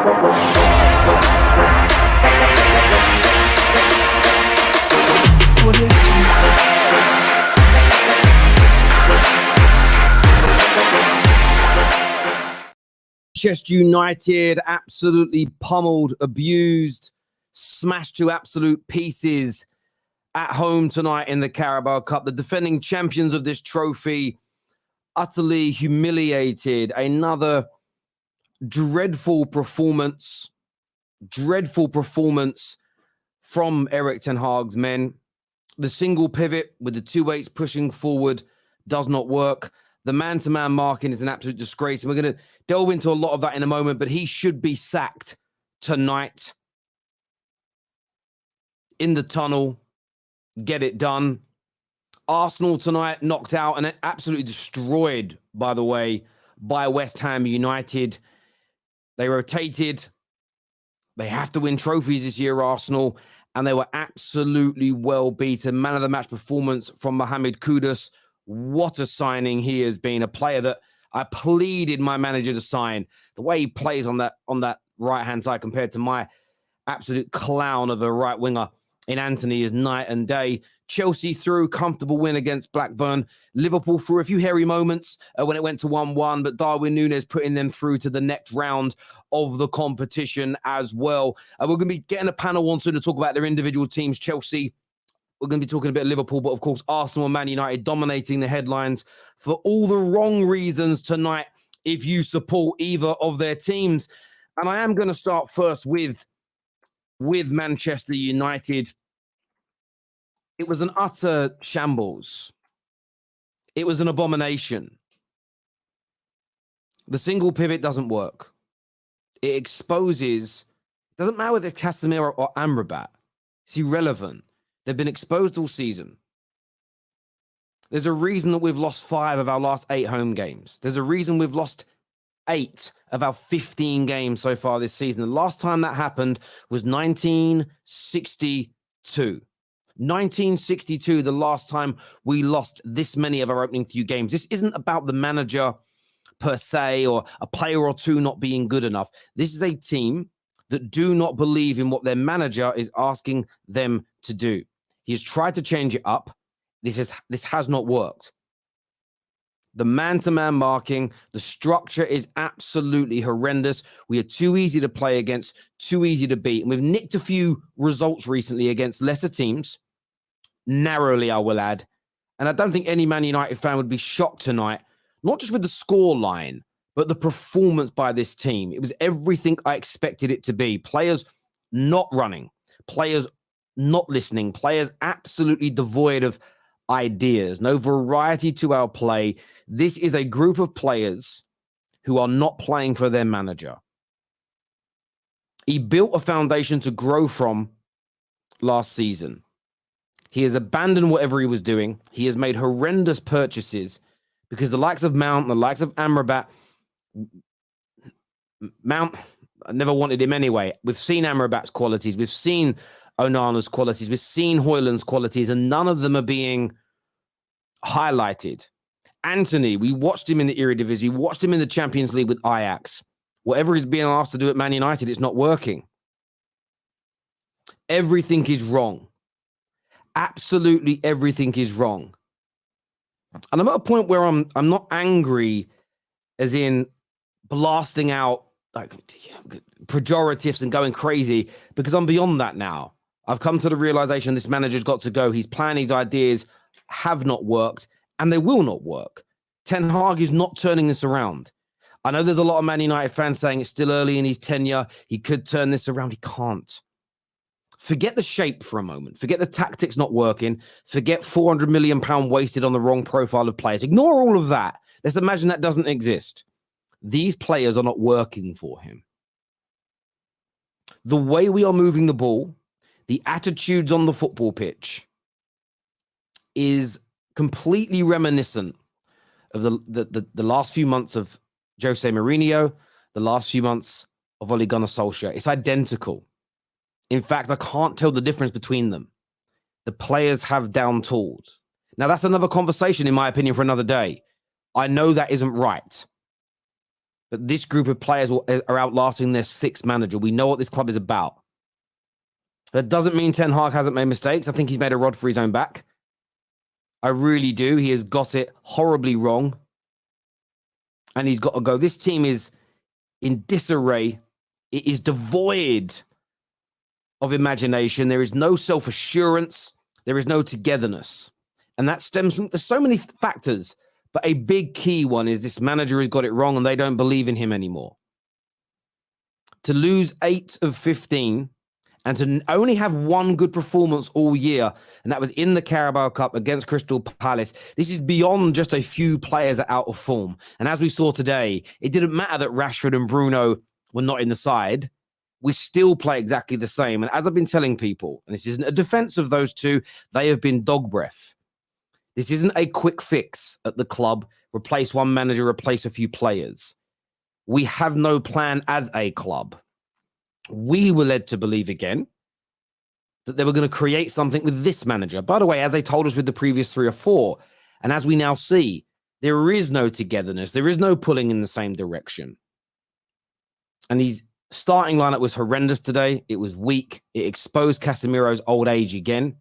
Manchester United absolutely pummeled, abused, smashed to absolute pieces at home tonight in the Carabao Cup. The defending champions of this trophy utterly humiliated. Another dreadful performance from Erik ten Hag's men. The single pivot with the 2-8s pushing forward does not work. The man-to-man marking is an absolute disgrace. And we're going to delve into a lot of that in a moment, but he should be sacked tonight. In the tunnel, get it done. Arsenal tonight knocked out and absolutely destroyed, by the way, by West Ham United. They rotated. They have to win trophies this year, Arsenal, and they were absolutely well beaten. Man of the match performance from Mohamed Kudus. What a signing he has been. A player that I pleaded my manager to sign. The way he plays on that right-hand side compared to my absolute clown of a right winger in Anthony is night and day. Chelsea through, comfortable win against Blackburn. Liverpool through a few hairy moments when it went to 1-1, but Darwin Núñez putting them through to the next round of the competition as well. We're going to be getting a panel on soon to talk about their individual teams. Chelsea, we're going to be talking a bit of Liverpool, but of course, Arsenal and Man United dominating the headlines for all the wrong reasons tonight if you support either of their teams. And I am going to start first with Manchester United. It was an utter shambles. It was an abomination. The single pivot doesn't work. It exposes, it doesn't matter whether it's Casemiro or Amrabat. It's irrelevant. They've been exposed all season. There's a reason that we've lost 5 of our last 8 home games. There's a reason we've lost 8 of our 15 games so far this season. The last time that happened was 1962. 1962, the last time we lost this many of our opening few games. This isn't about the manager per se or a player or two not being good enough. This is a team that do not believe in what their manager is asking them to do. He has tried to change it up. This has not worked. The man-to-man marking, the structure is absolutely horrendous. We are too easy to play against, too easy to beat. And we've nicked a few results recently against lesser teams, narrowly, I will add. And I don't think any Man United fan would be shocked tonight, not just with the score line, but the performance by this team. It was everything I expected it to be. Players not running, players not listening, players absolutely devoid of ideas, no variety to our play. This is a group of players who are not playing for their manager. He built a foundation to grow from last season. He has abandoned whatever he was doing. He has made horrendous purchases because the likes of Mount, the likes of Amrabat, Mount, I never wanted him anyway. We've seen Amrabat's qualities. We've seen Onana's qualities. We've seen Højlund's qualities, and none of them are being highlighted. Anthony, we watched him in the Eredivisie. We watched him in the Champions League with Ajax. Whatever he's being asked to do at Man United, it's not working. Everything is wrong. Absolutely everything is wrong. And I'm at a point where I'm not angry as in blasting out like pejoratives and going crazy, because I'm beyond that now. I've come to the realization this manager's got to go. His plan, his ideas have not worked, and they will not work. Ten Hag is not turning this around. I know there's a lot of Man United fans saying it's still early in his tenure. He could turn this around. He can't. Forget the shape for a moment. Forget the tactics not working. Forget £400 million wasted on the wrong profile of players. Ignore all of that. Let's imagine that doesn't exist. These players are not working for him. The way we are moving the ball, the attitudes on the football pitch is completely reminiscent of the last few months of Jose Mourinho, the last few months of Ole Gunnar Solskjaer. It's identical. In fact, I can't tell the difference between them. The players have down tools. Now, that's another conversation, in my opinion, for another day. I know that isn't right. But this group of players are outlasting their sixth manager. We know what this club is about. That doesn't mean Ten Hag hasn't made mistakes. I think he's made a rod for his own back. I really do. He has got it horribly wrong. And he's got to go. This team is in disarray. It is devoid of imagination. There is no self-assurance. There is no togetherness. And that stems from, there's so many factors, but a big key one is this manager has got it wrong and they don't believe in him anymore. To lose 8 of 15 and to only have one good performance all year, and that was in the Carabao Cup against Crystal Palace. This is beyond just a few players are out of form. And as we saw today, it didn't matter that Rashford and Bruno were not in the side. We still play exactly the same. And as I've been telling people, and this isn't a defense of those two, they have been dog breath. This isn't a quick fix at the club. Replace one manager, replace a few players. We have no plan as a club. We were led to believe again that they were going to create something with this manager. By the way, as they told us with the previous 3 or 4, and as we now see, there is no togetherness. There is no pulling in the same direction. And his starting lineup was horrendous today. It was weak. It exposed Casemiro's old age again.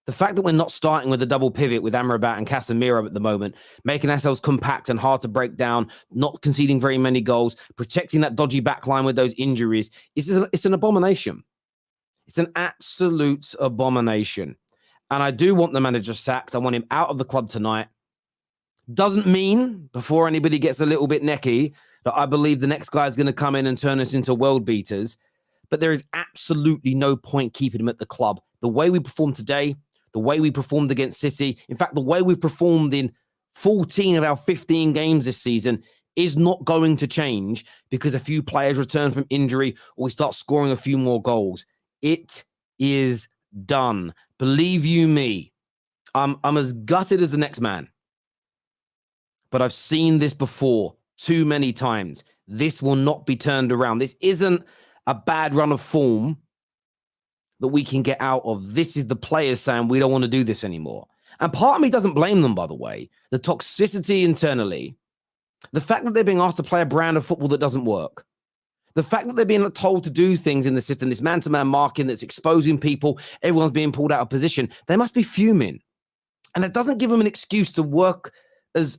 The fact that we're not starting with a double pivot with Amrabat and Casemiro at the moment, making ourselves compact and hard to break down, not conceding very many goals, protecting that dodgy back line with those injuries, it's an abomination. It's an absolute abomination. And I do want the manager sacked. I want him out of the club tonight. Doesn't mean, before anybody gets a little bit necky, that I believe the next guy is going to come in and turn us into world beaters. But there is absolutely no point keeping him at the club. The way we performed today, the way we performed against City, in fact, the way we performed in 14 of our 15 games this season is not going to change because a few players return from injury or we start scoring a few more goals. It is done. Believe you me, I'm as gutted as the next man. But I've seen this before too many times. This will not be turned around. This isn't a bad run of form that we can get out of. This is the players saying we don't want to do this anymore. And part of me doesn't blame them, by the way. The toxicity internally, the fact that they're being asked to play a brand of football that doesn't work, the fact that they're being told to do things in the system, this man-to-man marking that's exposing people, everyone's being pulled out of position, they must be fuming. And it doesn't give them an excuse to work as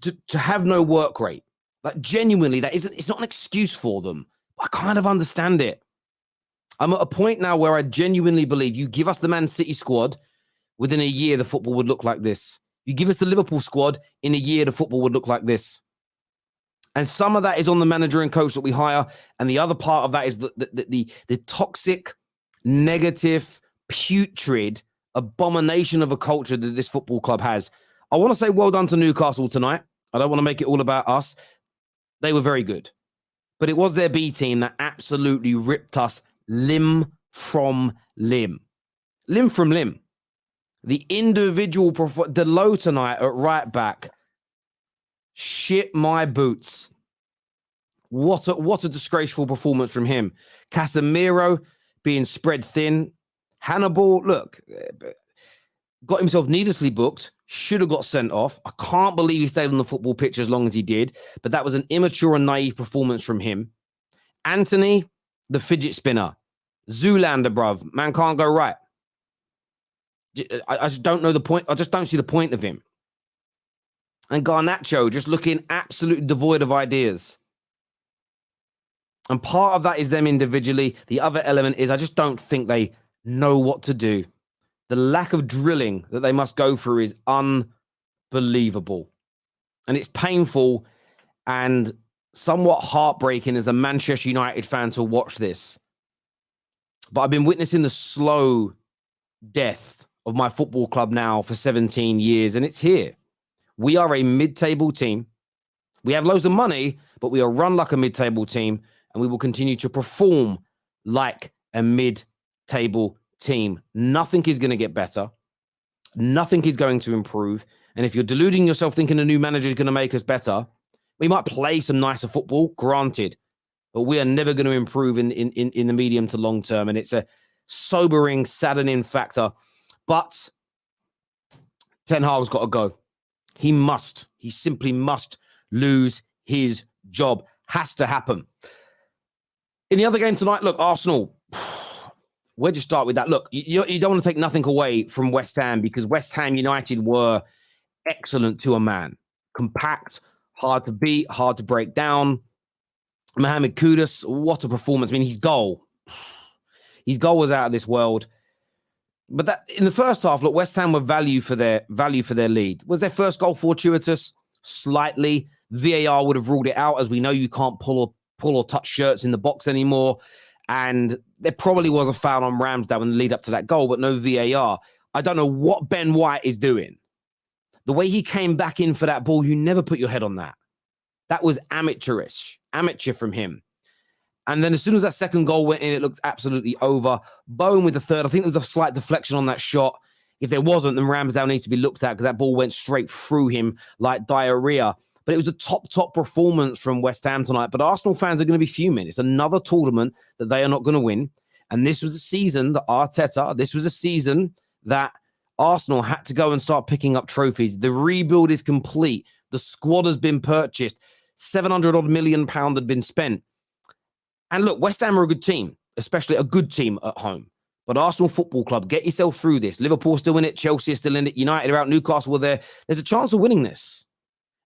to have no work rate. Like genuinely, it's not an excuse for them. I kind of understand it. I'm at a point now where I genuinely believe you give us the Man City squad, within a year, the football would look like this. You give us the Liverpool squad, in a year, the football would look like this. And some of that is on the manager and coach that we hire. And the other part of that is the toxic, negative, putrid abomination of a culture that this football club has. I want to say well done to Newcastle tonight. I don't want to make it all about us. They were very good. But it was their B team that absolutely ripped us limb from limb. Limb from limb. The individual, Delo tonight at right back, shit my boots. What a disgraceful performance from him. Casemiro being spread thin. Hannibal, look, got himself needlessly booked, should have got sent off. I can't believe he stayed on the football pitch as long as he did, but that was an immature and naive performance from him. Anthony, the fidget spinner. Zoolander, bruv. Man can't go right. I just don't know the point. I just don't see the point of him. And Garnacho just looking absolutely devoid of ideas. And part of that is them individually. The other element is I just don't think they know what to do. The lack of drilling that they must go through is unbelievable. And it's painful and somewhat heartbreaking as a Manchester United fan to watch this. But I've been witnessing the slow death of my football club now for 17 years, and it's here. We are a mid-table team. We have loads of money, but we are run like a mid-table team, and we will continue to perform like a mid-table team. Nothing is going to get better. Nothing is going to improve. And if you're deluding yourself thinking a new manager is going to make us better, we might play some nicer football, granted, but we are never going to improve in the medium to long term. And it's a sobering, saddening factor. But Ten Hag's got to go. He simply must lose his job. Has to happen. In the other game tonight, look, Arsenal, where'd you start with that? Look, you don't want to take nothing away from West Ham because West Ham United were excellent to a man. Compact, hard to beat, hard to break down. Mohamed Kudus, what a performance. I mean, his goal was out of this world. But that in the first half, look, West Ham were value for their lead. Was their first goal fortuitous? Slightly. VAR would have ruled it out, as we know you can't pull or touch shirts in the box anymore. And there probably was a foul on Ramsdale in the lead up to that goal, but no VAR. I don't know what Ben White is doing. The way he came back in for that ball, you never put your head on that. That was amateur from him. And then as soon as that second goal went in, it looked absolutely over. Bowen with the third. I think there was a slight deflection on that shot. If there wasn't, then Ramsdale needs to be looked at because that ball went straight through him like diarrhea. But it was a top performance from West Ham tonight. But Arsenal fans are going to be fuming. It's another tournament that they are not going to win. And this was a season that Arsenal had to go and start picking up trophies. The rebuild is complete. The squad has been purchased. 700 million pounds had been spent. And look, West Ham are a good team, especially a good team at home. But Arsenal Football Club, get yourself through this. Liverpool still in it. Chelsea is still in it. United are out. Newcastle were there. There's a chance of winning this.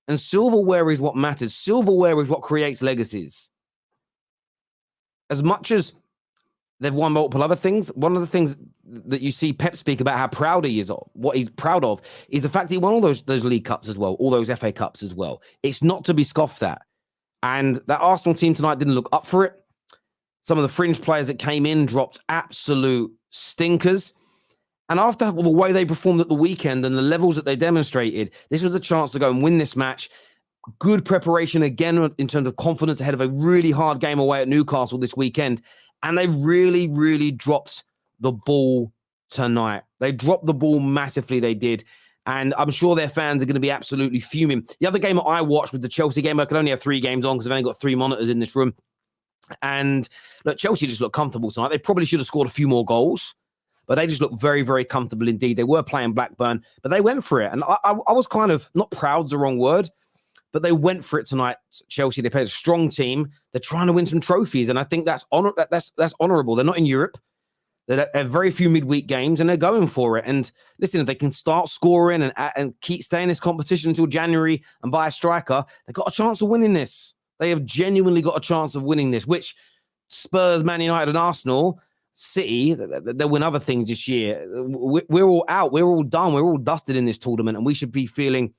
And silverware is what matters. Silverware is what creates legacies. As much as they've won multiple other things, one of the things that you see Pep speak about how proud he is of, what he's proud of, is the fact that he won all those League Cups as well, all those FA Cups as well. It's not to be scoffed at. And that Arsenal team tonight didn't look up for it. Some of the fringe players that came in dropped absolute stinkers. And after the way they performed at the weekend and the levels that they demonstrated, this was a chance to go and win this match. Good preparation again in terms of confidence ahead of a really hard game away at Newcastle this weekend. And they really, really dropped the ball tonight. They dropped the ball massively, they did. And I'm sure their fans are going to be absolutely fuming. The other game that I watched was the Chelsea game. I could only have 3 games on because I've only got 3 monitors in this room. And look, Chelsea just looked comfortable tonight. They probably should have scored a few more goals, but they just looked very, very comfortable indeed. They were playing Blackburn, but they went for it. And I was kind of, not proud's the wrong word, but they went for it tonight. Chelsea, they played a strong team. They're trying to win some trophies, and I think that's honourable. They're not in Europe. They're at very few midweek games, and they're going for it. And listen, if they can start scoring and keep staying in this competition until January and buy a striker, they've got a chance of winning this. They have genuinely got a chance of winning this, which Spurs, Man United, and Arsenal, City, they'll win other things this year. We're all out. We're all done. We're all dusted in this tournament, and we should be fuming.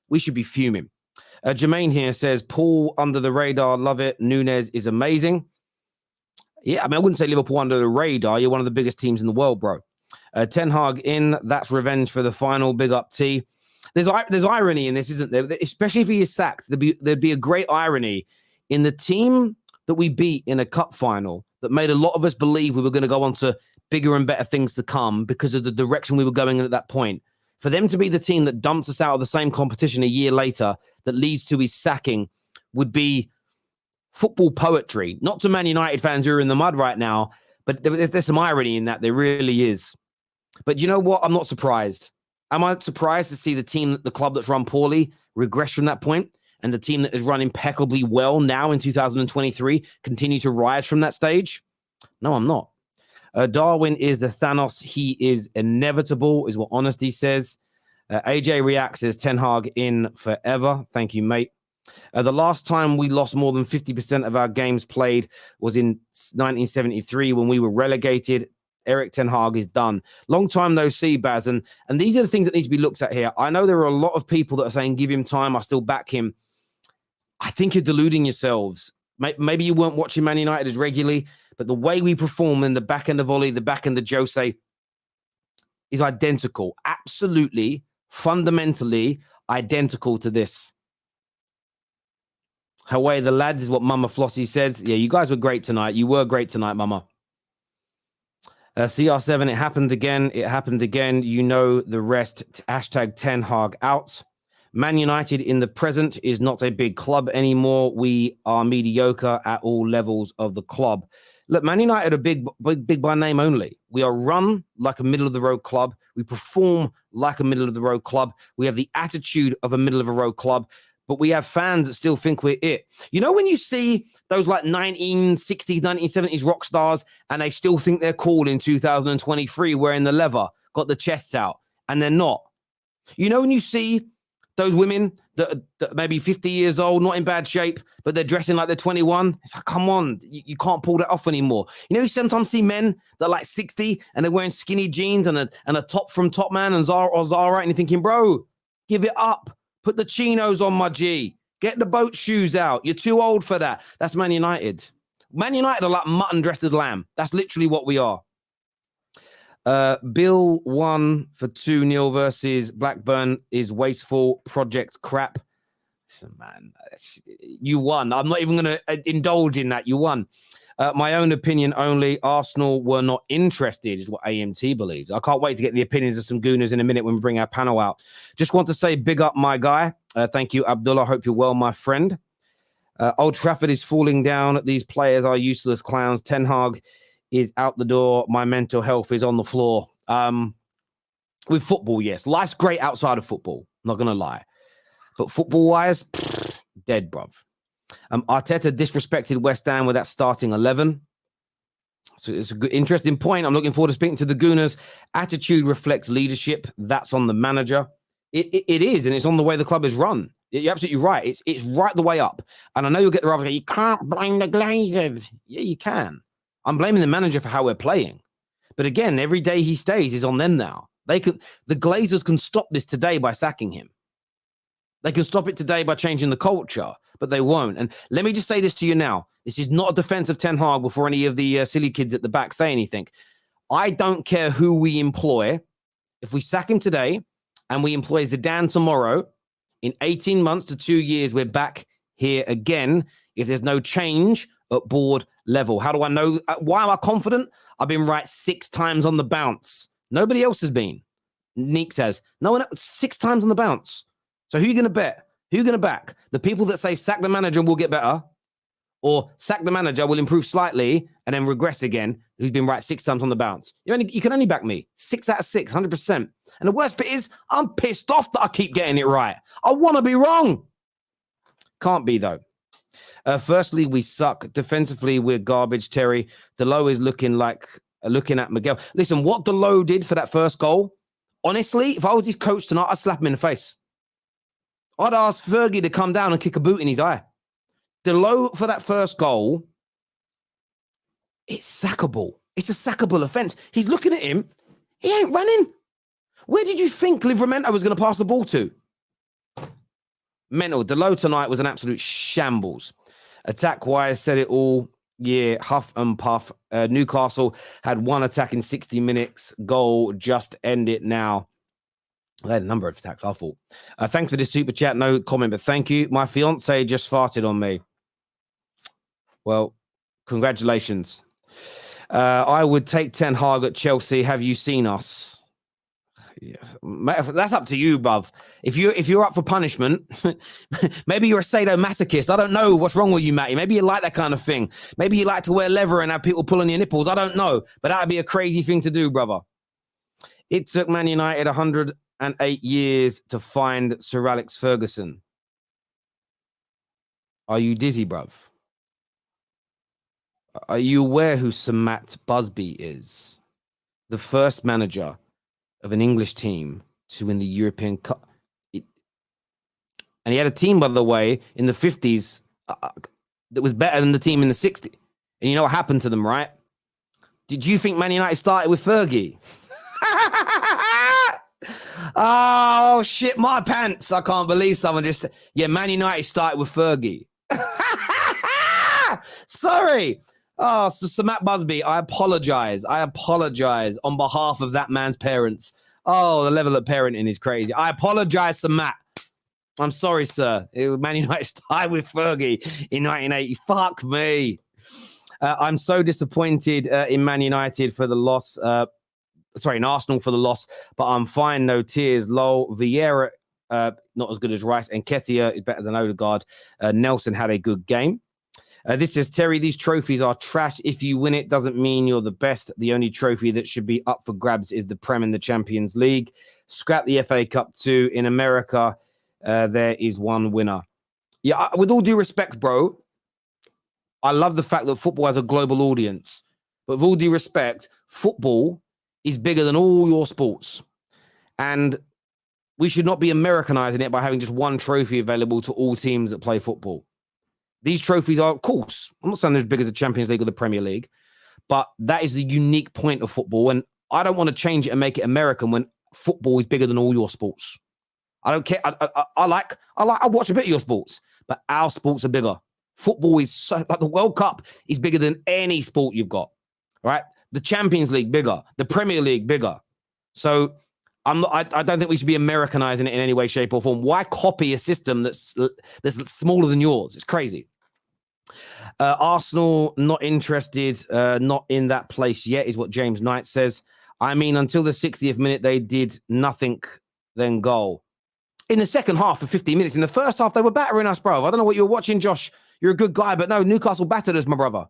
Jermaine here says, Paul under the radar, love it. Nunez is amazing. Yeah, I mean, I wouldn't say Liverpool under the radar. You're one of the biggest teams in the world, bro. Ten Hag in. That's revenge for the final. Big up T. There's irony in this, isn't there? Especially if he is sacked, there'd be a great irony in the team that we beat in a cup final that made a lot of us believe we were going to go on to bigger and better things to come because of the direction we were going in at that point. For them to be the team that dumps us out of the same competition a year later that leads to his sacking would be football poetry. Not to Man United fans who are in the mud right now, but there's some irony in that. There really is. But you know what? I'm not surprised. Am I surprised to see the club that's run poorly regress from that point, and the team that is run impeccably well now in 2023 continue to rise from that stage? No, I'm not. Darwin is the Thanos. He is inevitable, is what Honesty says. AJ reacts as Ten Hag in forever. Thank you, mate. The last time we lost more than 50% of our games played was in 1973 when we were relegated. Erik Ten Hag is done. Long time no see, Baz. And these are the things that need to be looked at here. I know there are a lot of people that are saying, give him time. I still back him. I think you're deluding yourselves. Maybe you weren't watching Man United as regularly, but the way we perform in the back end of Ollie, the back end of Jose is identical. Absolutely, fundamentally identical to this. Away the lads is what Mama Flossie says. Yeah, you guys were great tonight. You were great tonight, Mama. CR7, it happened again. It happened again. You know the rest. Hashtag Ten Hag out. Man United in the present is not a big club anymore. We are mediocre at all levels of the club. Look, Man United are big by name only. We are run like a middle-of-the-road club. We perform like a middle-of-the-road club. We have the attitude of a middle-of-the-road club. but we have fans that still think we're it. You know, when you see those like 1960s, 1970s rock stars and they still think they're cool in 2023 wearing the leather, got the chests out, and they're not. You know, when you see those women that maybe 50 years old, not in bad shape, but they're dressing like they're 21. It's like, come on, you can't pull that off anymore. You know, you sometimes see men that are like 60 and they're wearing skinny jeans and a top from Top Man and Zara, and you're thinking, bro, give it up. Put the chinos on, my G. Get the boat shoes out. You're too old for that. That's Man United. Man United are like mutton dressed as lamb. That's literally what we are. Bill won for 2-0 versus Blackburn is wasteful project crap. Listen, man, you won. I'm not even going to indulge in that. You won. My own opinion only. Arsenal were not interested, is what AMT believes. I can't wait to get the opinions of some gooners in a minute when we bring our panel out. Just want to say big up my guy. Thank you, Abdullah. Hope you're well, my friend. Old Trafford is falling down. These players are useless clowns. Ten Hag is out the door. My mental health is on the floor. With football, yes. Life's great outside of football. Not going to lie. But football-wise, dead, bruv. Arteta disrespected West Ham with that starting 11. So it's a good, interesting point. I'm looking forward to speaking to the Gooners. Attitude reflects leadership. That's on the manager. It is, and it's on the way the club is run. You're absolutely right. It's right the way up. And I know you'll get the other. You can't blame the Glazers. Yeah, you can. I'm blaming the manager for how we're playing. But again, every day he stays is on them now. The Glazers can stop this today by sacking him. They can stop it today by changing the culture, but they won't. And let me just say this to you now. This is not a defense of Ten Hag before any of the silly kids at the back say anything. I don't care who we employ. If we sack him today and we employ Zidane tomorrow, in 18 months to 2 years, we're back here again if there's no change at board level. How do I know? Why am I confident? I've been right 6 times on the bounce. Nobody else has been. Neek says, no one else, 6 times on the bounce. So who are you going to bet? Who are you going to back? The people that say sack the manager and we'll get better, or sack the manager, will improve slightly and then regress again, who's been right 6 times on the bounce. You can only back me. 6 out of 6, 100%. And the worst bit is I'm pissed off that I keep getting it right. I want to be wrong. Can't be, though. Firstly, we suck. Defensively, we're garbage, Terry. Delo is looking at Miguel. Listen, what Delo did for that first goal, honestly, if I was his coach tonight, I'd slap him in the face. I'd ask Fergie to come down and kick a boot in his eye. Delo for that first goal, it's sackable. It's a sackable offense. He's looking at him. He ain't running. Where did you think Livramento was going to pass the ball to? Mental. Delo tonight was an absolute shambles. Attack-wise, said it all. Yeah, huff and puff. Newcastle had 1 attack in 60 minutes. Goal, just end it now. I had a number of attacks, I thought. Thanks for this super chat. No comment, but thank you. My fiance just farted on me. Well, congratulations. I would take Ten Hag at Chelsea. Have you seen us? Yeah. That's up to you, bruv. If you're up for punishment, maybe you're a sadomasochist. I don't know what's wrong with you, Matty. Maybe you like that kind of thing. Maybe you like to wear leather and have people pulling your nipples. I don't know, but that would be a crazy thing to do, brother. It took Man United 108 years to find Sir Alex Ferguson. Are you dizzy, bruv? Are you aware who Sir Matt Busby is? The first manager of an English team to win the European Cup. And he had a team, by the way, in the 50s that was better than the team in the 60s. And you know what happened to them, right? Did you think Man United started with Fergie? Oh, shit, my pants. I can't believe someone just said, yeah, Man United started with Fergie. Sorry. Oh, so Matt Busby, I apologize. On behalf of that man's parents. Oh, the level of parenting is crazy. I apologize to Matt. I'm sorry, sir. Man United started with Fergie in 1980. Fuck me. I'm so disappointed in Man United for the loss. In Arsenal for the loss, but I'm fine. No tears. Lol. Vieira, not as good as Rice. And Ketia is better than Odegaard. Nelson had a good game. This says, Terry, these trophies are trash. If you win it, doesn't mean you're the best. The only trophy that should be up for grabs is the Prem and the Champions League. Scrap the FA Cup too. In America, there is one winner. Yeah, with all due respect, bro, I love the fact that football has a global audience. But with all due respect, football is bigger than all your sports. And we should not be Americanizing it by having just one trophy available to all teams that play football. These trophies are, of course, I'm not saying they're as big as the Champions League or the Premier League, but that is the unique point of football. And I don't want to change it and make it American when football is bigger than all your sports. I don't care. I watch a bit of your sports, but our sports are bigger. Football is so, like, the World Cup is bigger than any sport you've got, right? The Champions League bigger, the Premier League bigger. So I don't think we should be Americanizing it in any way, shape, or form. Why copy a system that's smaller than yours? It's crazy. Arsenal not interested, not in that place yet, is what James Knight says. I mean, until the 60th minute, they did nothing, then goal. In the second half for 50 minutes. In the first half, they were battering us, bro. I don't know what you're watching, Josh. You're a good guy, but no, Newcastle battered us, my brother.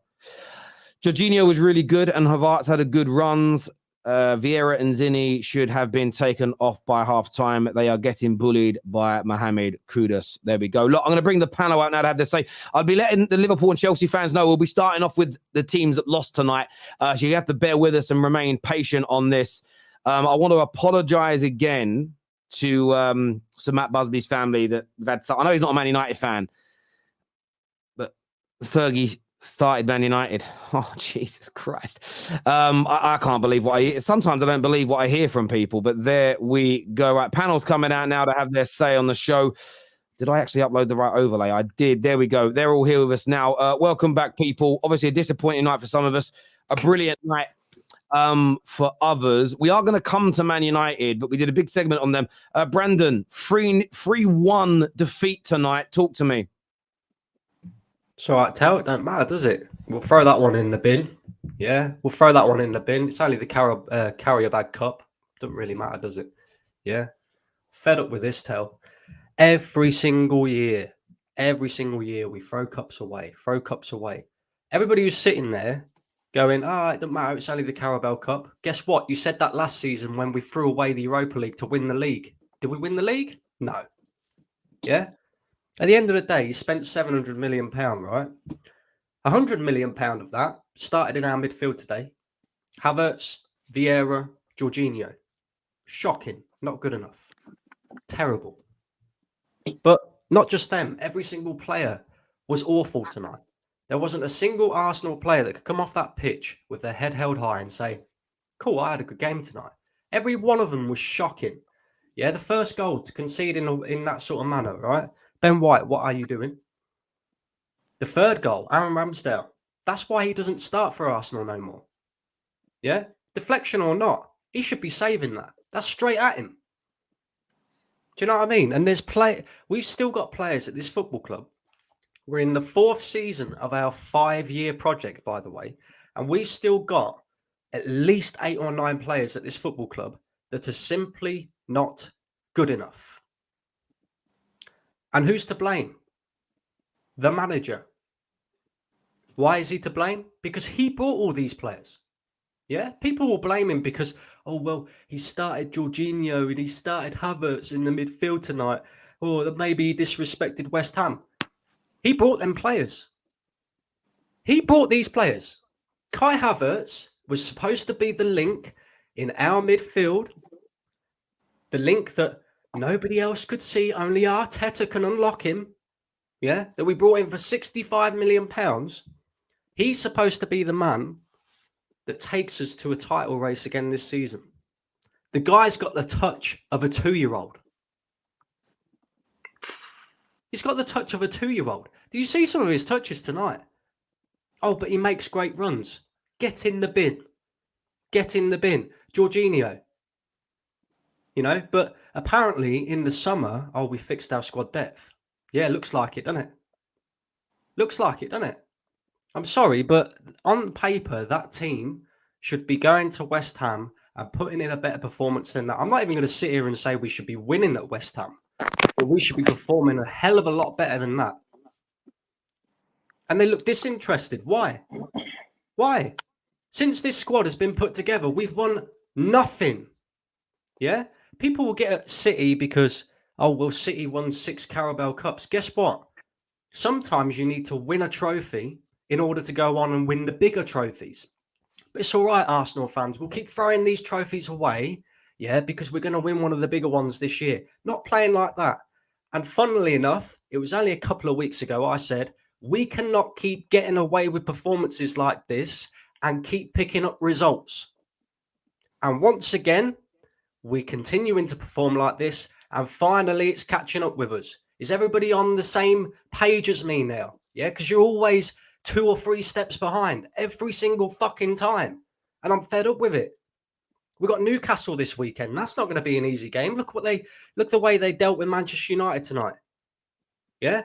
Jorginho was really good, and Havertz had a good runs. Vieira and Zini should have been taken off by half-time. They are getting bullied by Mohamed Kudus. There we go. Look, I'm going to bring the panel out now to have this say. I'll be letting the Liverpool and Chelsea fans know we'll be starting off with the teams that lost tonight. So you have to bear with us and remain patient on this. I want to apologize again to Sir Matt Busby's family that had. I know he's not a Man United fan, but Fergie started Man United. Oh, Jesus Christ. I can't believe what I hear. Sometimes I don't believe what I hear from people, but there we go. Right, panel's coming out now to have their say on the show. Did I actually upload the right overlay? I did. There we go. They're all here with us now. Welcome back, people. Obviously a disappointing night for some of us, a brilliant night for others. We are going to come to Man United, but we did a big segment on them. Brandon, 3-1 defeat tonight. Talk to me. So I tell it don't matter, does it? We'll throw that one in the bin. Yeah, we'll throw that one in the bin. It's only the carrier bag cup. Doesn't really matter, does it? Yeah. Fed up with this, Tell. Every single year, we throw cups away. Everybody who's sitting there going, it doesn't matter, it's only the Carabao Cup. Guess what? You said that last season when we threw away the Europa League to win the league. Did we win the league? No. Yeah? At the end of the day, you spent £700 million, right? £100 million of that started in our midfield today. Havertz, Vieira, Jorginho. Shocking. Not good enough. Terrible. But not just them. Every single player was awful tonight. There wasn't a single Arsenal player that could come off that pitch with their head held high and say, cool, I had a good game tonight. Every one of them was shocking. Yeah, the first goal to concede in that sort of manner, right? Ben White, what are you doing? The third goal, Aaron Ramsdale. That's why he doesn't start for Arsenal no more. Yeah? Deflection or not, he should be saving that. That's straight at him. Do you know what I mean? And we've still got players at this football club. We're in the 4th season of our 5-year project, by the way. And we've still got at least 8 or 9 players at this football club that are simply not good enough. And who's to blame? The manager. Why is he to blame? Because he bought all these players. Yeah, people will blame him because, he started Jorginho and he started Havertz in the midfield tonight. Or maybe he disrespected West Ham. He bought them players. He bought these players. Kai Havertz was supposed to be the link in our midfield. The link that nobody else could see. Only Arteta can unlock him. Yeah, that we brought in for £65 million. He's supposed to be the man that takes us to a title race again this season. The guy's got the touch of a 2-year-old. He's got the touch of a 2-year-old. Did you see some of his touches tonight? Oh, but he makes great runs. Get in the bin. Get in the bin. Jorginho. You know, but apparently in the summer, we fixed our squad depth. Yeah, looks like it, doesn't it? Looks like it, doesn't it? I'm sorry, but on paper, that team should be going to West Ham and putting in a better performance than that. I'm not even going to sit here and say we should be winning at West Ham, but we should be performing a hell of a lot better than that. And they look disinterested. Why? Why? Since this squad has been put together, we've won nothing. Yeah? People will get at City because, City won 6 Carabao Cups. Guess what? Sometimes you need to win a trophy in order to go on and win the bigger trophies. But it's all right, Arsenal fans. We'll keep throwing these trophies away, yeah, because we're going to win one of the bigger ones this year. Not playing like that. And funnily enough, it was only a couple of weeks ago I said, we cannot keep getting away with performances like this and keep picking up results. And once again, we're continuing to perform like this, and finally it's catching up with us. Is everybody on the same page as me now? Yeah, because you're always 2 or 3 steps behind every single fucking time. And I'm fed up with it. We got Newcastle this weekend. That's not going to be an easy game. Look the way they dealt with Manchester United tonight. Yeah?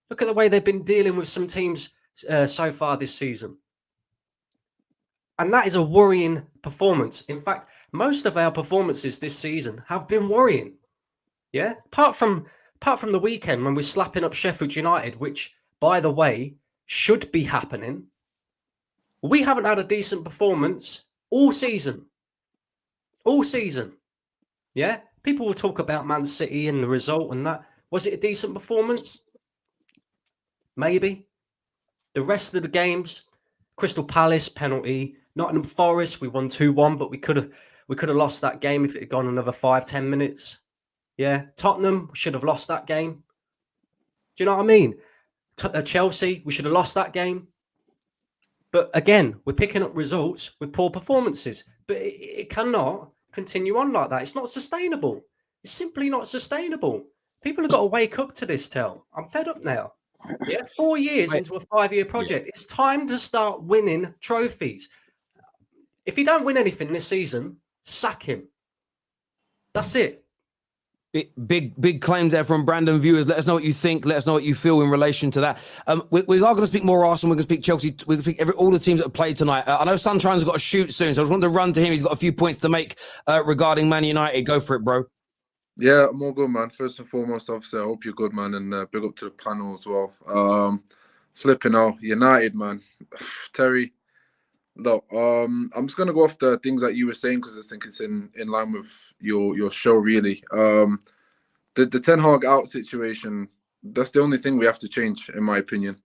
Look at the way they've been dealing with some teams so far this season. And that is a worrying performance. In fact, most of our performances this season have been worrying. Yeah? Apart from the weekend when we're slapping up Sheffield United, which, by the way, should be happening. We haven't had a decent performance all season. All season. Yeah? People will talk about Man City and the result and that. Was it a decent performance? Maybe. The rest of the games, Crystal Palace, penalty. Nottingham Forest, we won 2-1, but we could have lost that game if it had gone another 5-10 minutes. Yeah. Tottenham, we should have lost that game. Do you know what I mean? Chelsea, we should have lost that game. But again, we're picking up results with poor performances. But it cannot continue on like that. It's not sustainable. It's simply not sustainable. People have got to wake up to this, Tel. I'm fed up now. Yeah, 4 years into a 5-year project. It's time to start winning trophies. If he don't win anything this season, sack him. That's it. Big claims there from Brandon viewers. Let us know what you think. Let us know what you feel in relation to that. We are going to speak more Arsenal. We're going to speak Chelsea. We're going to speak all the teams that have played tonight. I know Sunshine's got a shoot soon, so I just wanted to run to him. He's got a few points to make regarding Man United. Go for it, bro. Yeah, I'm all good, man. First and foremost, obviously, I hope you're good, man, and big up to the panel as well. Flipping out, United, man. Terry, look, I'm just gonna go off the things that you were saying because I think it's in line with your show, really. The Ten Hag out situation, that's the only thing we have to change, in my opinion.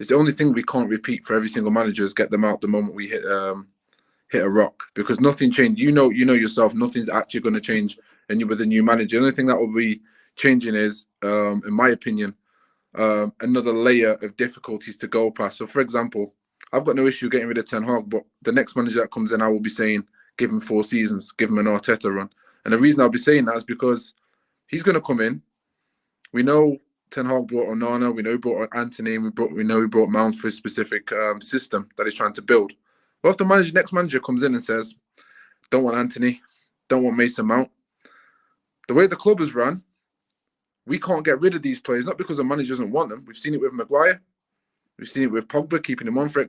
It's the only thing we can't repeat for every single manager is get them out the moment we hit a rock, because nothing changed. You know yourself, nothing's actually going to change and you're with a new manager. The only thing that will be changing is, in my opinion, another layer of difficulties to go past. So, for example, I've got no issue getting rid of Ten Hag, but the next manager that comes in, I will be saying, give him 4 seasons, give him an Arteta run. And the reason I'll be saying that is because he's going to come in. We know Ten Hag brought Onana, we know he brought Anthony, and we know he brought Mount for a specific system that he's trying to build. Well, if the next manager comes in and says, don't want Anthony, don't want Mason Mount, the way the club is run, we can't get rid of these players, not because the manager doesn't want them. We've seen it with Maguire. We've seen it with Pogba, keeping him on for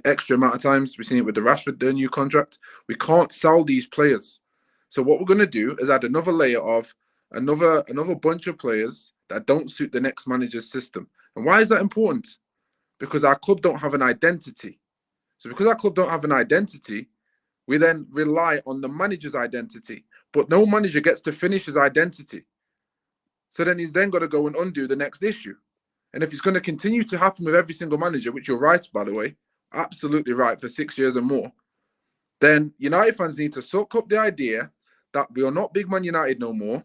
extra amount of times. We've seen it with the Rashford, their new contract. We can't sell these players. So what we're going to do is add another layer of another bunch of players that don't suit the next manager's system. And why is that important? Because our club don't have an identity. So because our club don't have an identity, we then rely on the manager's identity. But no manager gets to finish his identity. So then he's then got to go and undo the next issue. And if it's going to continue to happen with every single manager, which you're right, by the way, absolutely right, for 6 years and more, then United fans need to soak up the idea that we are not big Man United no more.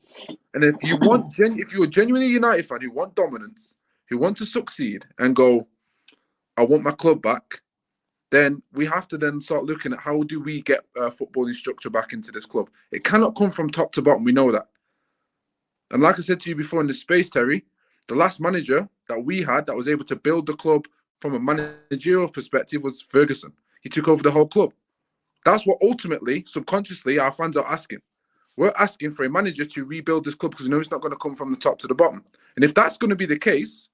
And if you're a genuinely United fan who want dominance, who want to succeed and go, I want my club back, then we have to then start looking at how do we get footballing structure back into this club. It cannot come from top to bottom. We know that. And like I said to you before in the space, Terry, the last manager that we had that was able to build the club from a managerial perspective was Ferguson. He took over the whole club. That's what ultimately, subconsciously, our fans are asking. We're asking for a manager to rebuild this club because we know it's not going to come from the top to the bottom. And if that's going to be the case,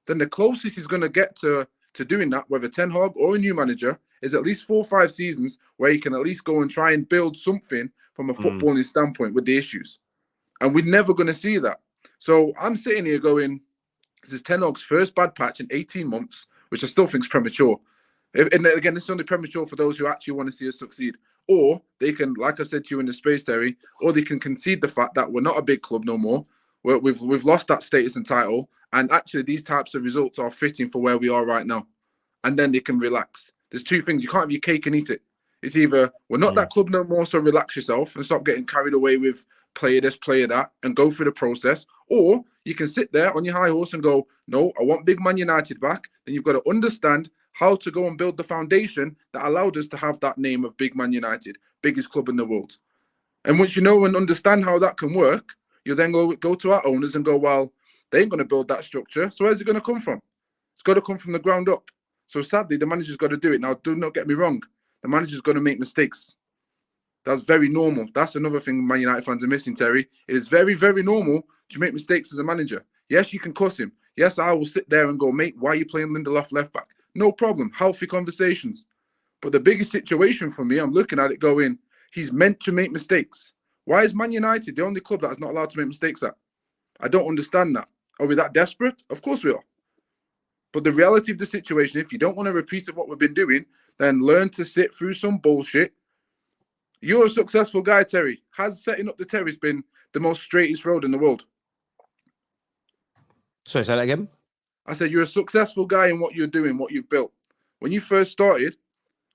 then the closest he's going to get to doing that, whether Ten Hag or a new manager, is at least 4 or 5 seasons where he can at least go and try and build something from a footballing standpoint with the issues. And we're never going to see that. So I'm sitting here going, this is Ten Hag's first bad patch in 18 months, which I still think is premature. And again, this is only premature for those who actually want to see us succeed. Or they can, like I said to you in the space, Terry, or they can concede the fact that we're not a big club no more. We've lost that status and title, and actually these types of results are fitting for where we are right now, and then they can relax. There's two things: you can't have your cake and eat it. It's either we're not that club no more, so relax yourself and stop getting carried away with player this, player that, and go through the process, or you can sit there on your high horse and go, no, I want big Man United back. Then you've got to understand how to go and build the foundation that allowed us to have that name of Big Man United, biggest club in the world. And once you know and understand how that can work, you then go to our owners and go, well, they ain't going to build that structure. So where's it going to come from? It's got to come from the ground up. So sadly, the manager's got to do it. Now, do not get me wrong. The manager's going to make mistakes. That's very normal. That's another thing Man United fans are missing, Terry. It is very, very normal to make mistakes as a manager. Yes, you can cuss him. Yes, I will sit there and go, mate, why are you playing Lindelof left back? No problem. Healthy conversations. But the biggest situation for me, I'm looking at it going, he's meant to make mistakes. Why is Man United the only club that is not allowed to make mistakes at? I don't understand that. Are we that desperate? Of course we are. But the reality of the situation, if you don't want a repeat of what we've been doing, then learn to sit through some bullshit. You're a successful guy, Terry. Has setting up the Terrace been the most straightest road in the world? Sorry, say that again? I said you're a successful guy in what you're doing, what you've built. When you first started,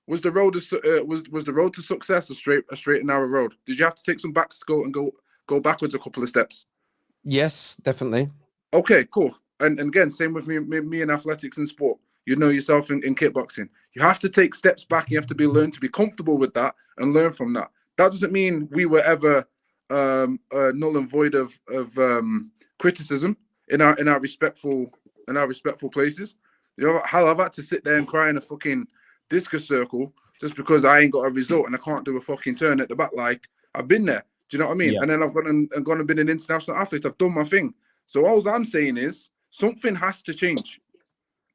was the road to success a straight and narrow road? Did you have to take some back and go backwards a couple of steps? Yes, definitely. Okay, cool. And again, same with me in athletics and sport. You know yourself in kickboxing. You have to take steps back. You have to learn to be comfortable with that and learn from that. That doesn't mean we were ever null and void of criticism in our respectful places. You know, hell, I've had to sit there and cry in a fucking discus circle just because I ain't got a result and I can't do a fucking turn at the back. Like, I've been there. Do you know what I mean? Yeah. And then I've gone and been an international athlete. I've done my thing. So all I'm saying is something has to change.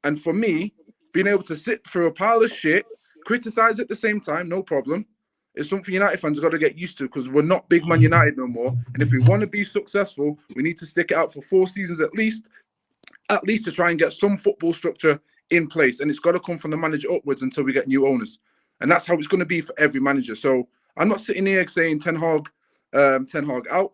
And for me, being able to sit through a pile of shit, criticize at the same time, no problem. It's something United fans have got to get used to because we're not Big Man United no more. And if we want to be successful, we need to stick it out for 4 seasons at least to try and get some football structure in place. And it's got to come from the manager upwards until we get new owners. And that's how it's going to be for every manager. So I'm not sitting here saying Ten Hag out,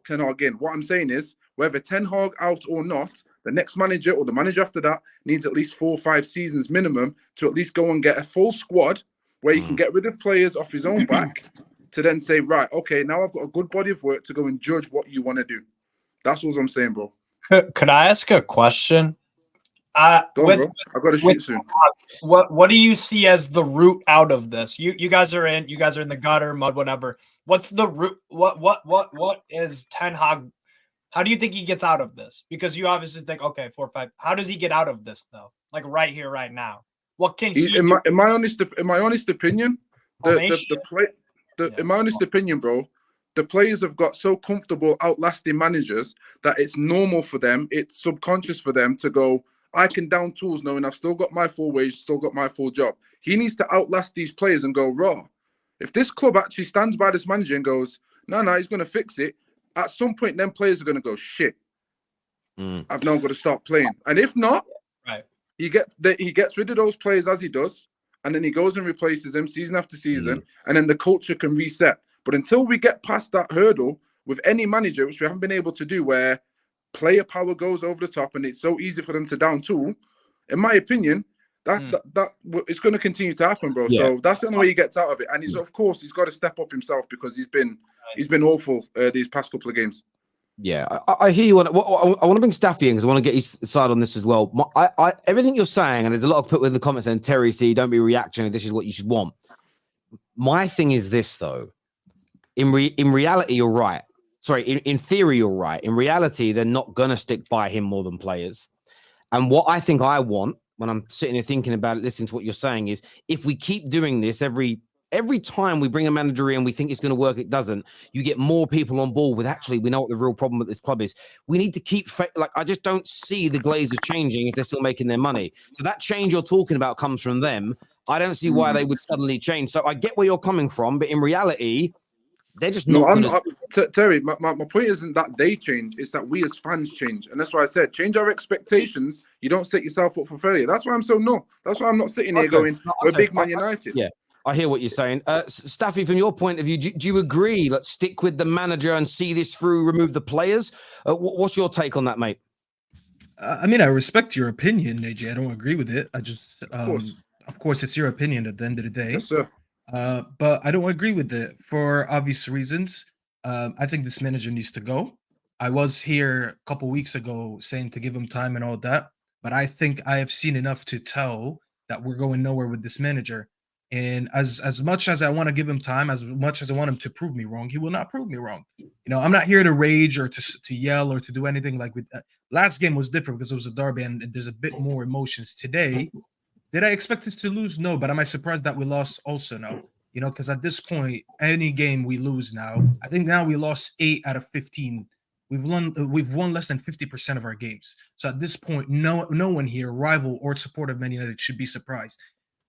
Ten Hag in. What I'm saying is whether Ten Hag out or not, the next manager or the manager after that needs at least 4 or 5 seasons minimum to at least go and get a full squad where he can get rid of players off his own back to then say, right, okay, now I've got a good body of work to go and judge what you want to do. That's what I'm saying, bro. Could I ask a question? Bro. I've got to shoot soon. What do you see as the route out of this? You guys are in the gutter, mud, whatever. What's the route? What is Ten Hag? How do you think he gets out of this? Because you obviously think, okay, 4 or 5. How does he get out of this though? Like right here, right now. What can he do? In my honest opinion, in my honest opinion, bro, the players have got so comfortable outlasting managers that it's normal for them, it's subconscious for them to go, I can down tools knowing I've still got my full wage, still got my full job. He needs to outlast these players and go, raw. If this club actually stands by this manager and goes, no, he's going to fix it, at some point, then players are going to go, shit, I've now got to start playing. And if not, right, he gets rid of those players as he does, and then he goes and replaces them season after season, and then the culture can reset. But until we get past that hurdle with any manager, which we haven't been able to do, where player power goes over the top and it's so easy for them to down tool, in my opinion, that it's going to continue to happen, bro. Yeah. So that's the only way he gets out of it. And he's got to step up himself because he's been awful these past couple of games. Yeah, I hear you. I want to bring Staffy in because I want to get his side on this as well. Everything you're saying, and there's a lot of people in the comments saying, Terry, see, don't be reactionary. This is what you should want. My thing is this, though. In reality, you're right. Sorry, in theory, you're right. In reality, they're not going to stick by him more than players. And what I think I want, when I'm sitting here thinking about it, listening to what you're saying, is if we keep doing this every time we bring a manager in, we think it's going to work, it doesn't. You get more people on board with, actually, we know what the real problem with this club is. We need to keep, I just don't see the Glazers changing if they're still making their money. So that change you're talking about comes from them. I don't see why they would suddenly change. So I get where you're coming from, but in reality, they're just not. Terry, my point isn't that they change, it's that we as fans change. And that's why I said, change our expectations. You don't set yourself up for failure. That's why I'm not sitting here going, we're Big Man United. Yeah. I hear what you're saying. Staffy, from your point of view, do you agree? Let's stick with the manager and see this through, remove the players. What's your take on that, mate? I mean, I respect your opinion, AJ. I don't agree with it. I just, of course, it's your opinion at the end of the day. Yes, sir. But I don't agree with it for obvious reasons. I think this manager needs to go. I was here a couple weeks ago saying to give him time and all that, but I think I have seen enough to tell that we're going nowhere with this manager. And as much as I want to give him time, as much as I want him to prove me wrong, he will not prove me wrong. You know, I'm not here to rage or to yell or to do anything like with last game was different because it was a derby and there's a bit more emotions today. Did I expect us to lose? No, but am I surprised that we lost? Also, no. You know, because at this point, any game we lose now, I think now we lost 8 out of 15. We've won less than 50% of our games. So at this point, no one here, rival or supporter of Man United, should be surprised.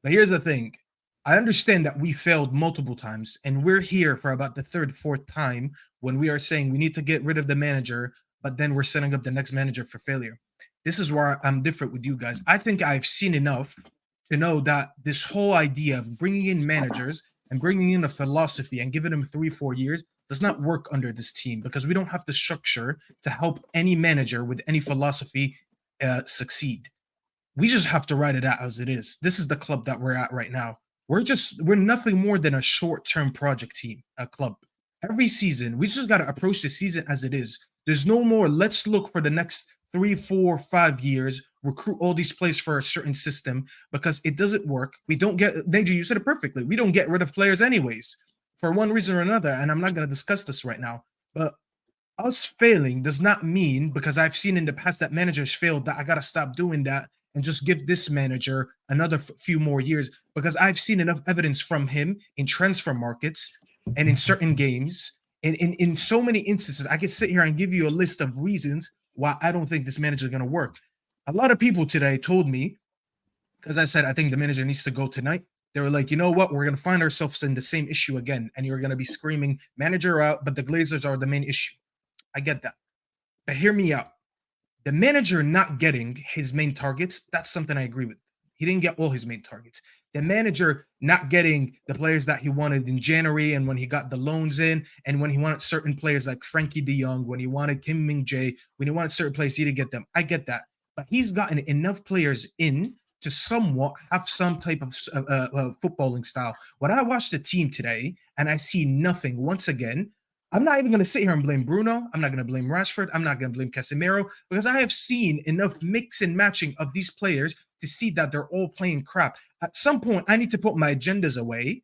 But here's the thing. I understand that we failed multiple times, and we're here for about the third, fourth time when we are saying we need to get rid of the manager, but then we're setting up the next manager for failure. This is where I'm different with you guys. I think I've seen enough to know that this whole idea of bringing in managers and bringing in a philosophy and giving them 3-4 years does not work under this team, because we don't have the structure to help any manager with any philosophy succeed. We just have to write it out as it is. This is the club that we're at right now. We're nothing more than a short-term project team, a club. Every season, we just got to approach the season as it is. There's no more, let's look for the next 3, 4, 5 years, recruit all these players for a certain system, because it doesn't work. We don't get, Najee, you said it perfectly. We don't get rid of players anyways, for one reason or another, and I'm not going to discuss this right now. But us failing does not mean, because I've seen in the past that managers failed, that I got to stop doing that and just give this manager another few more years, because I've seen enough evidence from him in transfer markets and in certain games. And in so many instances, I can sit here and give you a list of reasons why I don't think this manager is going to work. A lot of people today told me, because I said, I think the manager needs to go tonight. They were like, you know what? We're going to find ourselves in the same issue again. And you're going to be screaming, manager out, but the Glazers are the main issue. I get that. But hear me out. The manager not getting his main targets, that's something I agree with. He didn't get all his main targets. The manager not getting the players that he wanted in January, and when he got the loans in, and when he wanted certain players like Frankie de Jong, when he wanted Kim Min-jae, when he wanted certain players, he didn't get them. I get that. But he's gotten enough players in to somewhat have some type of footballing style. When I watched the team today and I see nothing once again, I'm not even going to sit here and blame Bruno. I'm not going to blame Rashford. I'm not going to blame Casemiro, because I have seen enough mix and matching of these players to see that they're all playing crap. At some point, I need to put my agendas away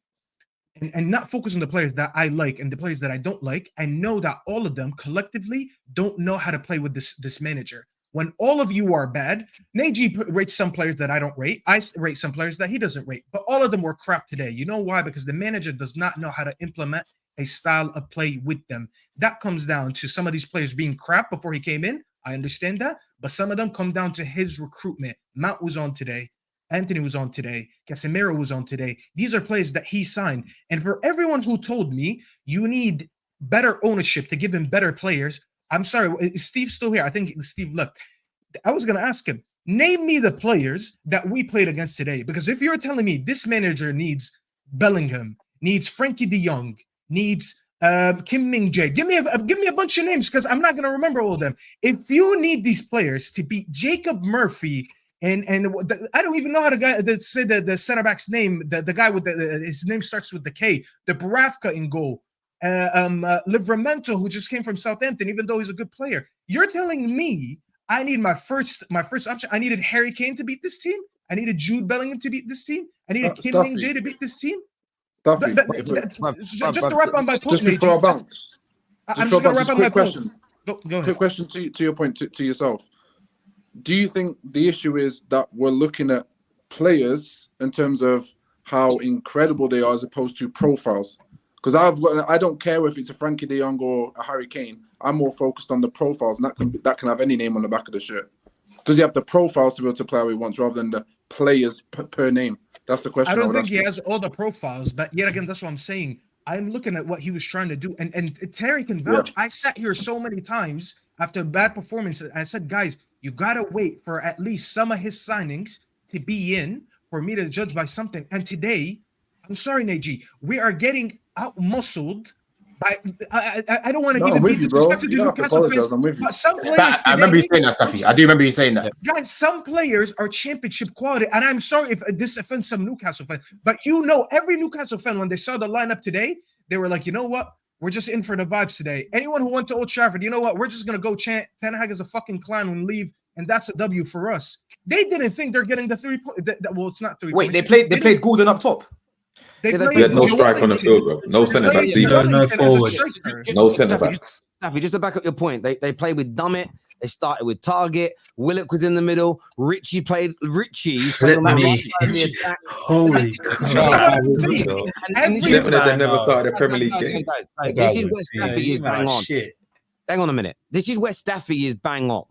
and not focus on the players that I like and the players that I don't like. I know that all of them collectively don't know how to play with this manager. When all of you are bad, Najee rates some players that I don't rate. I rate some players that he doesn't rate. But all of them were crap today. You know why? Because the manager does not know how to implement a style of play with them. That comes down to some of these players being crap before he came in. I understand that. But some of them come down to his recruitment. Mount was on today. Anthony was on today. Casemiro was on today. These are players that he signed. And for everyone who told me you need better ownership to give him better players, I'm sorry, is Steve still here? I think Steve left. I was going to ask him, name me the players that we played against today. Because if you're telling me this manager needs Bellingham, needs Frankie de Jong, needs Kim Min-jae, give me a bunch of names, because I'm not going to remember all of them. If you need these players to beat Jacob Murphy, and I don't even know how to say the center back's name, the guy with his name starts with the K, the Baravka in goal, Livramento, who just came from Southampton, even though he's a good player. You're telling me I need my first option. I needed Harry Kane to beat this team. I needed Jude Bellingham to beat this team. I needed Kim Min-jae to beat this team. Staffy, just to wrap on my point, just before I bounce, I'm just going to wrap on my point. Go ahead. Quick question to your point, to yourself. Do you think the issue is that we're looking at players in terms of how incredible they are as opposed to profiles? Because I don't care if it's a Frankie de Jong or a Harry Kane. I'm more focused on the profiles, and that can have any name on the back of the shirt. Does he have the profiles to be able to play how he wants, rather than the players per name? That's the question. I don't think he has all the profiles, but yet again, that's what I'm saying. I'm looking at what he was trying to do, and Terry can vouch. Yeah. I sat here so many times after a bad performance. I said, guys, you gotta wait for at least some of his signings to be in for me to judge by something. And today, I'm sorry, Neji. We are getting out muscled. I don't want to No, I'm even be with you, bro. disrespectful to You don't have to Newcastle apologize. fans, I'm with you. but some players I remember you today, saying that, Staffy. I do remember you saying that. guys, some players are championship quality, and I'm sorry if this offends some Newcastle fans, but every Newcastle fan, when they saw the lineup today, they were like, you know what? We're just in for the vibes today. Anyone who went to Old Trafford, you know what? We're just gonna go chant Ten Hag is a fucking clown and leave, and that's a W for us. They didn't think they're getting the 3 points. Well, it's not 3 Wait, points. they played Gordon up top. They Yeah, they played We had no Joe strike on the Wellington. field, bro. No centre Played backs Joe either. Wellington No as a forward. striker. No centre Staffy, backs. Staffy, just to back up your point, they played with Dummett. They started with Target. Willock was in the middle. Richie played Flip on that me. right side of the attack. Holy This is what crap. I'm saying. And this is Gentlemen, where- they've never started a Premier League guys, game. this is where Staffy is bang on. Shit. Hang on a minute. This is where Staffy is bang on.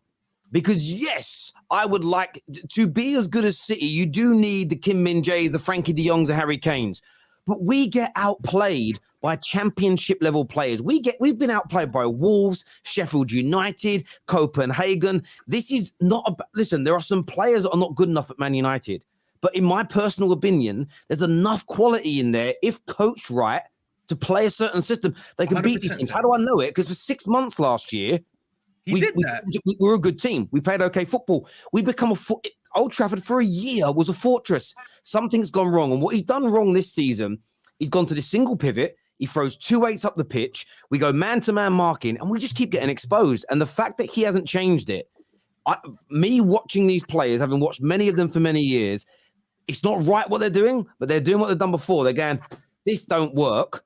Because yes, I would like to be as good as City. You do need the Kim Min Jaes, the Frankie De Jongs, the Harry Kanes. But we get outplayed by championship level players. We've been outplayed by Wolves, Sheffield United, Copenhagen. This is not listen, there are some players that are not good enough at Man United. But in my personal opinion, there's enough quality in there, if coached right, to play a certain system. They can beat these 100%. teams. How do I know it? Because for 6 months last year, He did that. we were a good team. We played okay football. We become Old Trafford for a year was a fortress. Something's gone wrong. And what he's done wrong this season, he's gone to this single pivot. He throws 2-8s up the pitch. We go man-to-man marking, and we just keep getting exposed. And the fact that he hasn't changed it, me watching these players, having watched many of them for many years, it's not right what they're doing, but they're doing what they've done before. They're going, this don't work.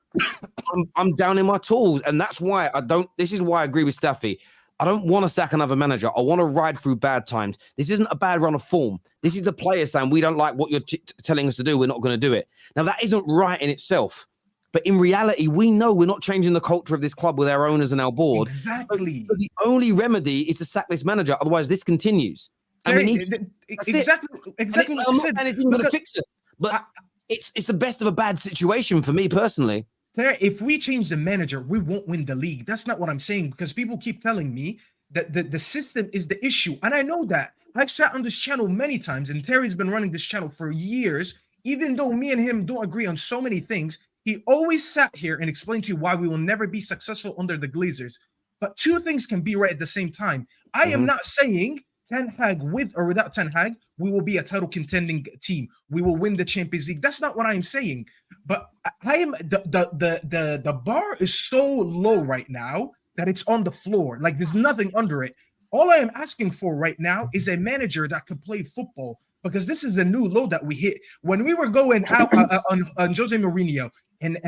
I'm down in my tools. And that's why this is why I agree with Staffy. I don't want to sack another manager. I want to ride through bad times. This isn't a bad run of form. This is the players saying, we don't like what you're telling us to do. We're not going to do it. Now, that isn't right in itself. But in reality, we know we're not changing the culture of this club with our owners and our board. Exactly. But the only remedy is to sack this manager. Otherwise, this continues. And we need Exactly what I'm you not said. saying it's even going to fix it. But it's the best of a bad situation for me personally. If we change the manager, we won't win the league. That's not what I'm saying, because people keep telling me that the system is the issue. And I know that. I've sat on this channel many times, and Terry's been running this channel for years. Even though me and him don't agree on so many things, he always sat here and explained to you why we will never be successful under the Glazers. But two things can be right at the same time. I am not saying Ten Hag, with or without Ten Hag, we will be a title contending team. We will win the Champions League. That's not what I am saying. But I am the bar is so low right now that it's on the floor. Like there's nothing under it. All I am asking for right now is a manager that can play football, because this is a new low that we hit. When we were going out on Jose Mourinho and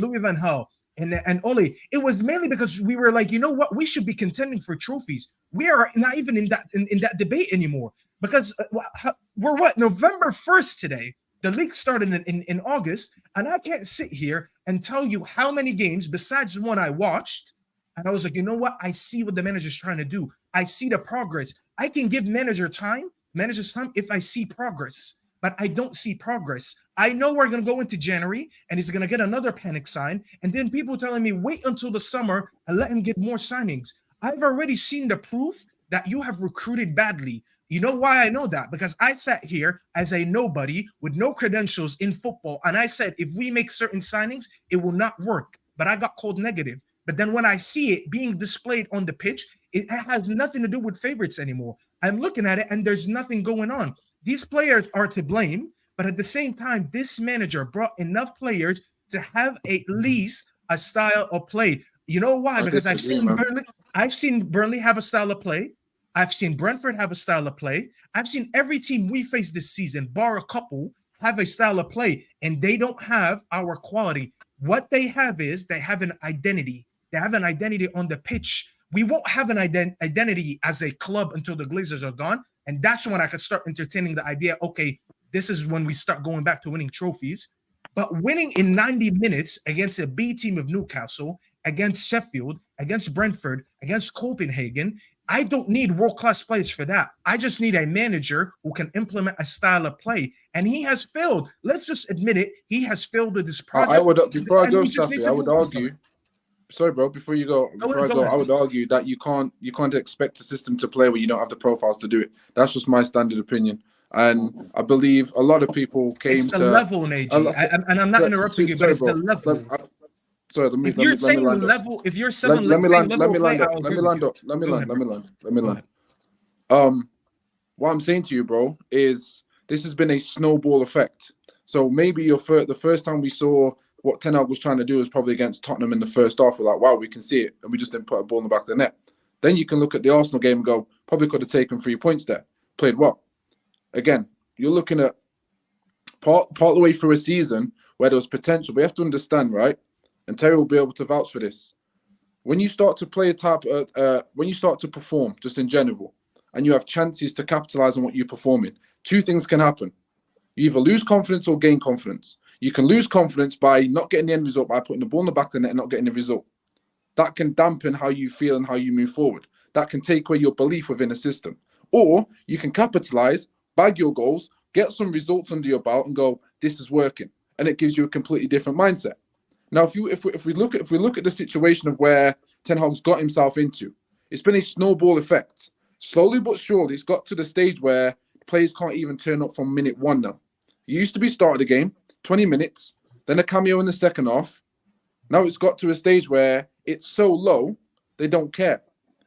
Louis van Gaal and Ole, it was mainly because we were like, you know what, we should be contending for trophies. We are not even in that debate anymore, because we're November 1st today. The league started in August, and I can't sit here and tell you how many games besides one I watched. And I was like, you know what? I see what the manager's trying to do. I see the progress. I can give manager's time if I see progress, but I don't see progress. I know we're going to go into January and he's going to get another panic sign. And then people telling me, wait until the summer and let him get more signings. I've already seen the proof that you have recruited badly. You know why I know that? Because I sat here as a nobody with no credentials in football. And I said, if we make certain signings, it will not work. But I got called negative. But then when I see it being displayed on the pitch, it has nothing to do with favorites anymore. I'm looking at it and there's nothing going on. These players are to blame, but at the same time, this manager brought enough players to have at least a style of play. You know why? Because I've seen Burnley have a style of play. I've seen Brentford have a style of play. I've seen every team we face this season, bar a couple, have a style of play, and they don't have our quality. What they have is they have an identity. They have an identity on the pitch. We won't have an identity as a club until the Glazers are gone. And that's when I could start entertaining the idea, okay, this is when we start going back to winning trophies. But winning in 90 minutes against a B team of Newcastle, against Sheffield, against Brentford, against Copenhagen, I don't need world-class players for that. I just need a manager who can implement a style of play. And he has failed. Let's just admit it. He has failed with this project. Before I go, Staffy, I would argue. Sorry, bro. Before you go, I would argue that you can't expect a system to play where you don't have the profiles to do it. That's just my standard opinion. And I believe a lot of people came It's the to level, Naji. And I'm not interrupting you, but sorry, it's the bro. level. Sorry, let me If you're let me saying land up. level, if you're saying Let me land. level Let me of play, land up. I'll Let agree me with land you. up. Let me Go land. ahead, Let me bro. land. Let me Go land. ahead. What I'm saying to you, bro, is this has been a snowball effect. So maybe the first time we saw what Ten Hag was trying to do was probably against Tottenham in the first half. We're like, wow, we can see it, and we just didn't put a ball in the back of the net. Then you can look at the Arsenal game and go, probably could have taken 3 points there. Played well. Again, you're looking at part of the way through a season where there was potential. We have to understand, right? And Terry will be able to vouch for this. When you start to play when you start to perform, just in general, and you have chances to capitalize on what you're performing, 2 things can happen. You either lose confidence or gain confidence. You can lose confidence by not getting the end result, by putting the ball in the back of the net and not getting the result. That can dampen how you feel and how you move forward. That can take away your belief within a system. Or you can capitalize, bag your goals, get some results under your belt and go, this is working. And it gives you a completely different mindset. Now, if we look at the situation of where Ten Hag's got himself into, it's been a snowball effect. Slowly but surely, it's got to the stage where players can't even turn up from minute 1 now. It used to be start of the game, 20 minutes, then a cameo in the second half. Now it's got to a stage where it's so low, they don't care.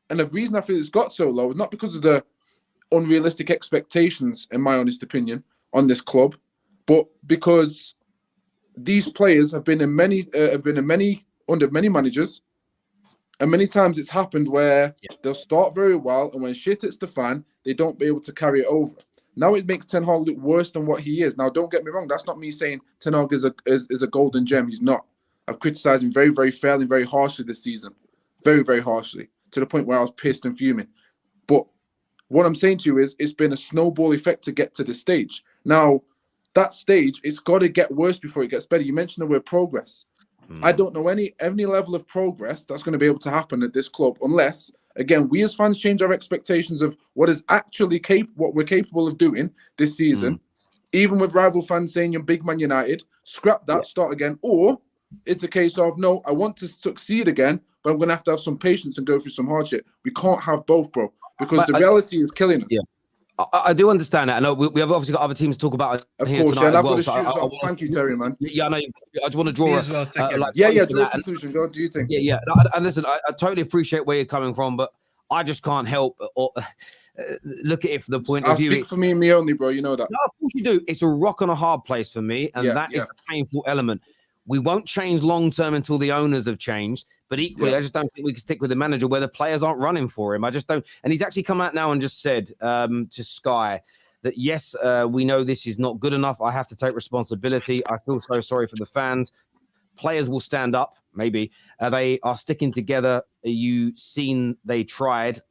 And the reason I feel it's got so low is not because of the unrealistic expectations, in my honest opinion, on this club, but because these players have been in many under many managers, and many times it's happened where they'll start very well, and when shit hits the fan, they don't be able to carry it over. Now it makes Ten Hag look worse than what he is. Now, don't get me wrong, that's not me saying Ten Hag is a golden gem. He's not. I've criticised him very, very fairly, very harshly this season, very, very harshly, to the point where I was pissed and fuming. But what I'm saying to you is, it's been a snowball effect to get to this stage. Now, that stage, it's got to get worse before it gets better. You mentioned the word progress. I don't know any level of progress that's going to be able to happen at this club unless, again, we as fans change our expectations of what is actually what we're capable of doing this season. Even with rival fans saying you're big Man United, scrap that, start again. Or it's a case of, no, I want to succeed again, but I'm going to have some patience and go through some hardship. We can't have both, bro, because the reality is killing us. Yeah. I do understand that. I know we have obviously got other teams to talk about here course, tonight and as I've well. got to So shoot as well. Thank you, Terry, man. Yeah, I know. I just want to Me draw as well. Take care. Draw a conclusion. Go. Do you think? Yeah. And listen, I totally appreciate where you're coming from, but I just can't help or look at it from the point of view. Speak for me and me only, bro. You know that. No, of course you do. It's a rock and a hard place for me, and that is the painful element. We won't change long term until the owners have changed. But equally, I just don't think we can stick with the manager where the players aren't running for him. I just don't. And he's actually come out now and just said to Sky that, yes, we know this is not good enough. I have to take responsibility. I feel so sorry for the fans. Players will stand up, maybe. They are sticking together. You seen they tried.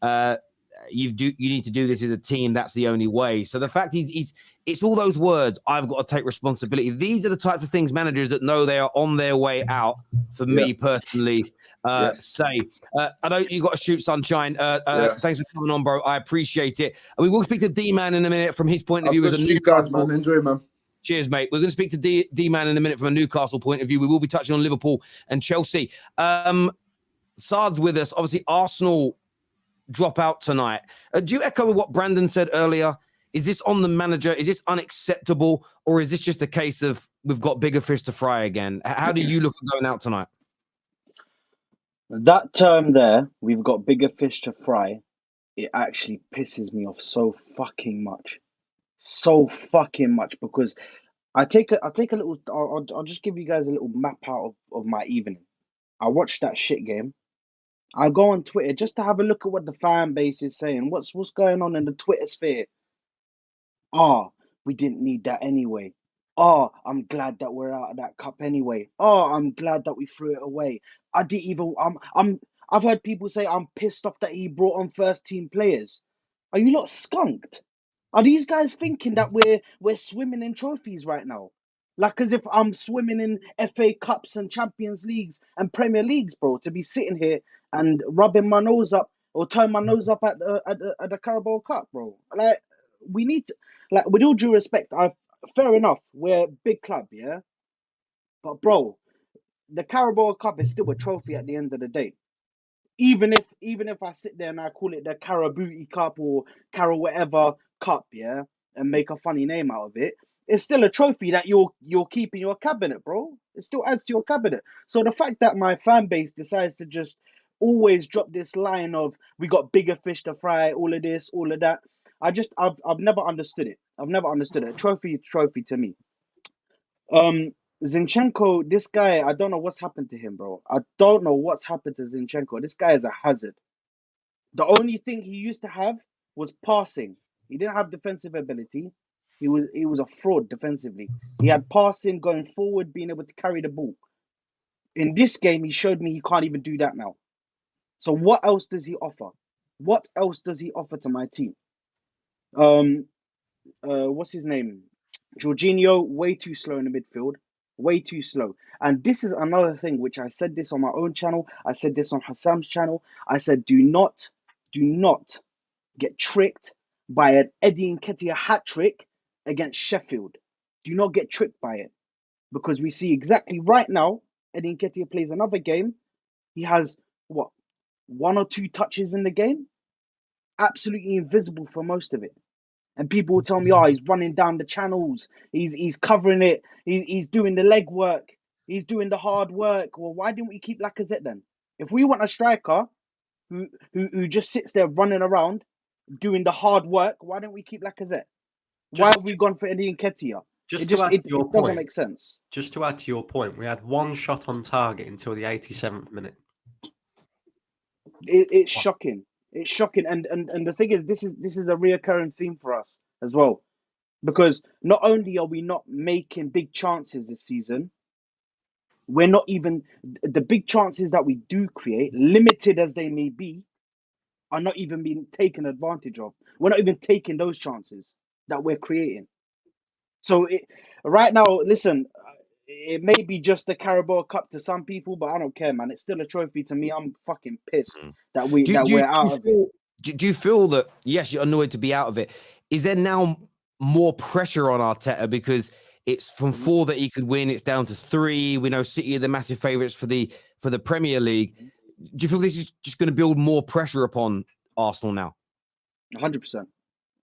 You need to do this as a team. That's the only way. So the fact it's all those words. I've got to take responsibility. These are the types of things managers that know they are on their way out. For me personally, say. I know you got to shoot, Sunshine. Thanks for coming on, bro. I appreciate it. And we will speak to D-Man in a minute from his point of view as a Newcastle. Guys, man. Enjoy, man. Cheers, mate. We're going to speak to D-Man in a minute from a Newcastle point of view. We will be touching on Liverpool and Chelsea. Saad's with us. Obviously, Arsenal drop out tonight. Do you echo what Brandon said earlier? Is this on the manager? Is this unacceptable? Or is this just a case of we've got bigger fish to fry again? How do you look at going out tonight? That term there, we've got bigger fish to fry, it actually pisses me off so fucking much. So fucking much, because I'll take a little, I'll just give you guys a little map out of my evening. I watched that shit game. I go on Twitter just to have a look at what the fan base is saying. What's going on in the Twitter sphere? We didn't need that anyway. I'm glad that we're out of that cup anyway. I'm glad that we threw it away. I didn't even. I've heard people say I'm pissed off that he brought on first team players. Are you lot skunked? Are these guys thinking that we're swimming in trophies right now? Like as if I'm swimming in FA Cups and Champions Leagues and Premier Leagues, bro. To be sitting here and rubbing my nose up or turn my nose up at the Carabao Cup, bro. Like we need to, like, with all due respect, fair enough, we're a big club, yeah. But bro, the Carabao Cup is still a trophy at the end of the day. Even if I sit there and I call it the Carabooty Cup or Cara whatever Cup, yeah, and make a funny name out of it, it's still a trophy that you'll keep in your cabinet, bro. It still adds to your cabinet. So the fact that my fan base decides to just always drop this line of we got bigger fish to fry, all of this, all of that, I've never understood it. I've never understood it. Trophy to me. Zinchenko, this guy, I don't know what's happened to him, bro. I don't know what's happened to Zinchenko. This guy is a hazard. The only thing he used to have was passing. He didn't have defensive ability. He was a fraud defensively. He had passing, going forward, being able to carry the ball. In this game, he showed me he can't even do that now. So what else does he offer? What else does he offer to my team? What's his name? Jorginho, way too slow in the midfield. Way too slow. And this is another thing, which I said this on my own channel. I said this on Hassam's channel. I said, do not get tricked by an Eddie Nketiah hat trick against Sheffield. Do not get tricked by it. Because we see exactly right now, Eddie Nketiah plays another game. He has, what, 1 or 2 touches in the game? Absolutely invisible for most of it. And people will tell me, oh, he's running down the channels. He's covering it. He's doing the leg work. He's doing the hard work. Well, why didn't we keep Lacazette then? If we want a striker who just sits there running around doing the hard work, why don't we keep Lacazette? Why have we gone for Eddie Nketiah? Just to add to your it doesn't point, make sense. Just to add to your point, we had 1 shot on target until the 87th minute. It's shocking. It's shocking. And the thing is, this is a reoccurring theme for us as well. Because not only are we not making big chances this season, we're not even, the big chances that we do create, limited as they may be, are not even being taken advantage of. We're not even taking those chances that we're creating. So right now, listen, it may be just the Carabao Cup to some people, but I don't care, man. It's still a trophy to me. I'm fucking pissed that we're out of it. Do you feel that, yes, you're annoyed to be out of it? Is there now more pressure on Arteta because it's from 4 that he could win, it's down to 3? We know City are the massive favourites for the Premier League. Do you feel this is just going to build more pressure upon Arsenal now? 100%.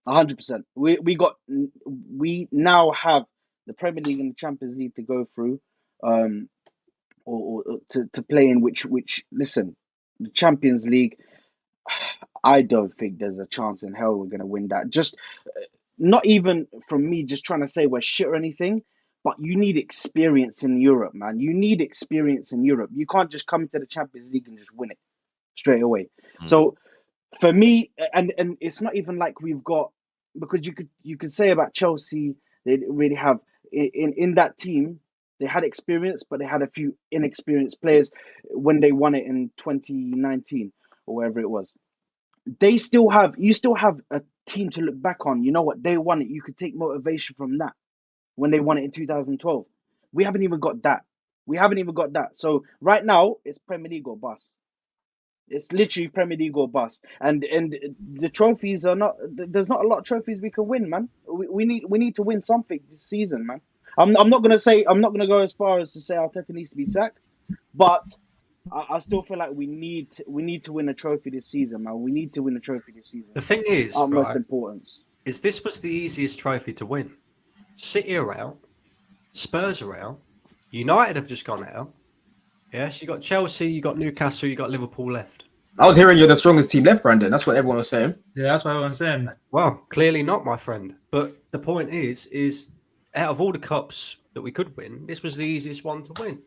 100%. We now have the Premier League and the Champions League to go through, or to play in. Which listen, the Champions League, I don't think there's a chance in hell we're going to win that. Just not even from me just trying to say we're shit or anything, but you need experience in Europe, man. You need experience in Europe. You can't just come into the Champions League and just win it straight away. So for me, and it's not even like we've got, because you could say about Chelsea, they didn't really have in that team. They had experience, but they had a few inexperienced players when they won it in 2019 or wherever it was. You still have a team to look back on. You know what? They won it. You could take motivation from that when they won it in 2012. We haven't even got that. So right now, it's Premier League or bust. It's literally Premier League or bust. And the trophies are not. There's not a lot of trophies we can win, man. We need to win something this season, man. I'm not gonna go as far as to say Arteta needs to be sacked, but I still feel like we need to win a trophy this season, man. We need to win a trophy this season. The thing is, utmost right, importance. is this was the easiest trophy to win. City are out, Spurs are out, United have just gone out. Yes, you got Chelsea, you got Newcastle, you got Liverpool left. I was hearing you're the strongest team left, Brandon. That's what everyone was saying. Yeah, that's what everyone's saying. Well, clearly not, my friend. But the point is out of all the cups that we could win, this was the easiest one to win.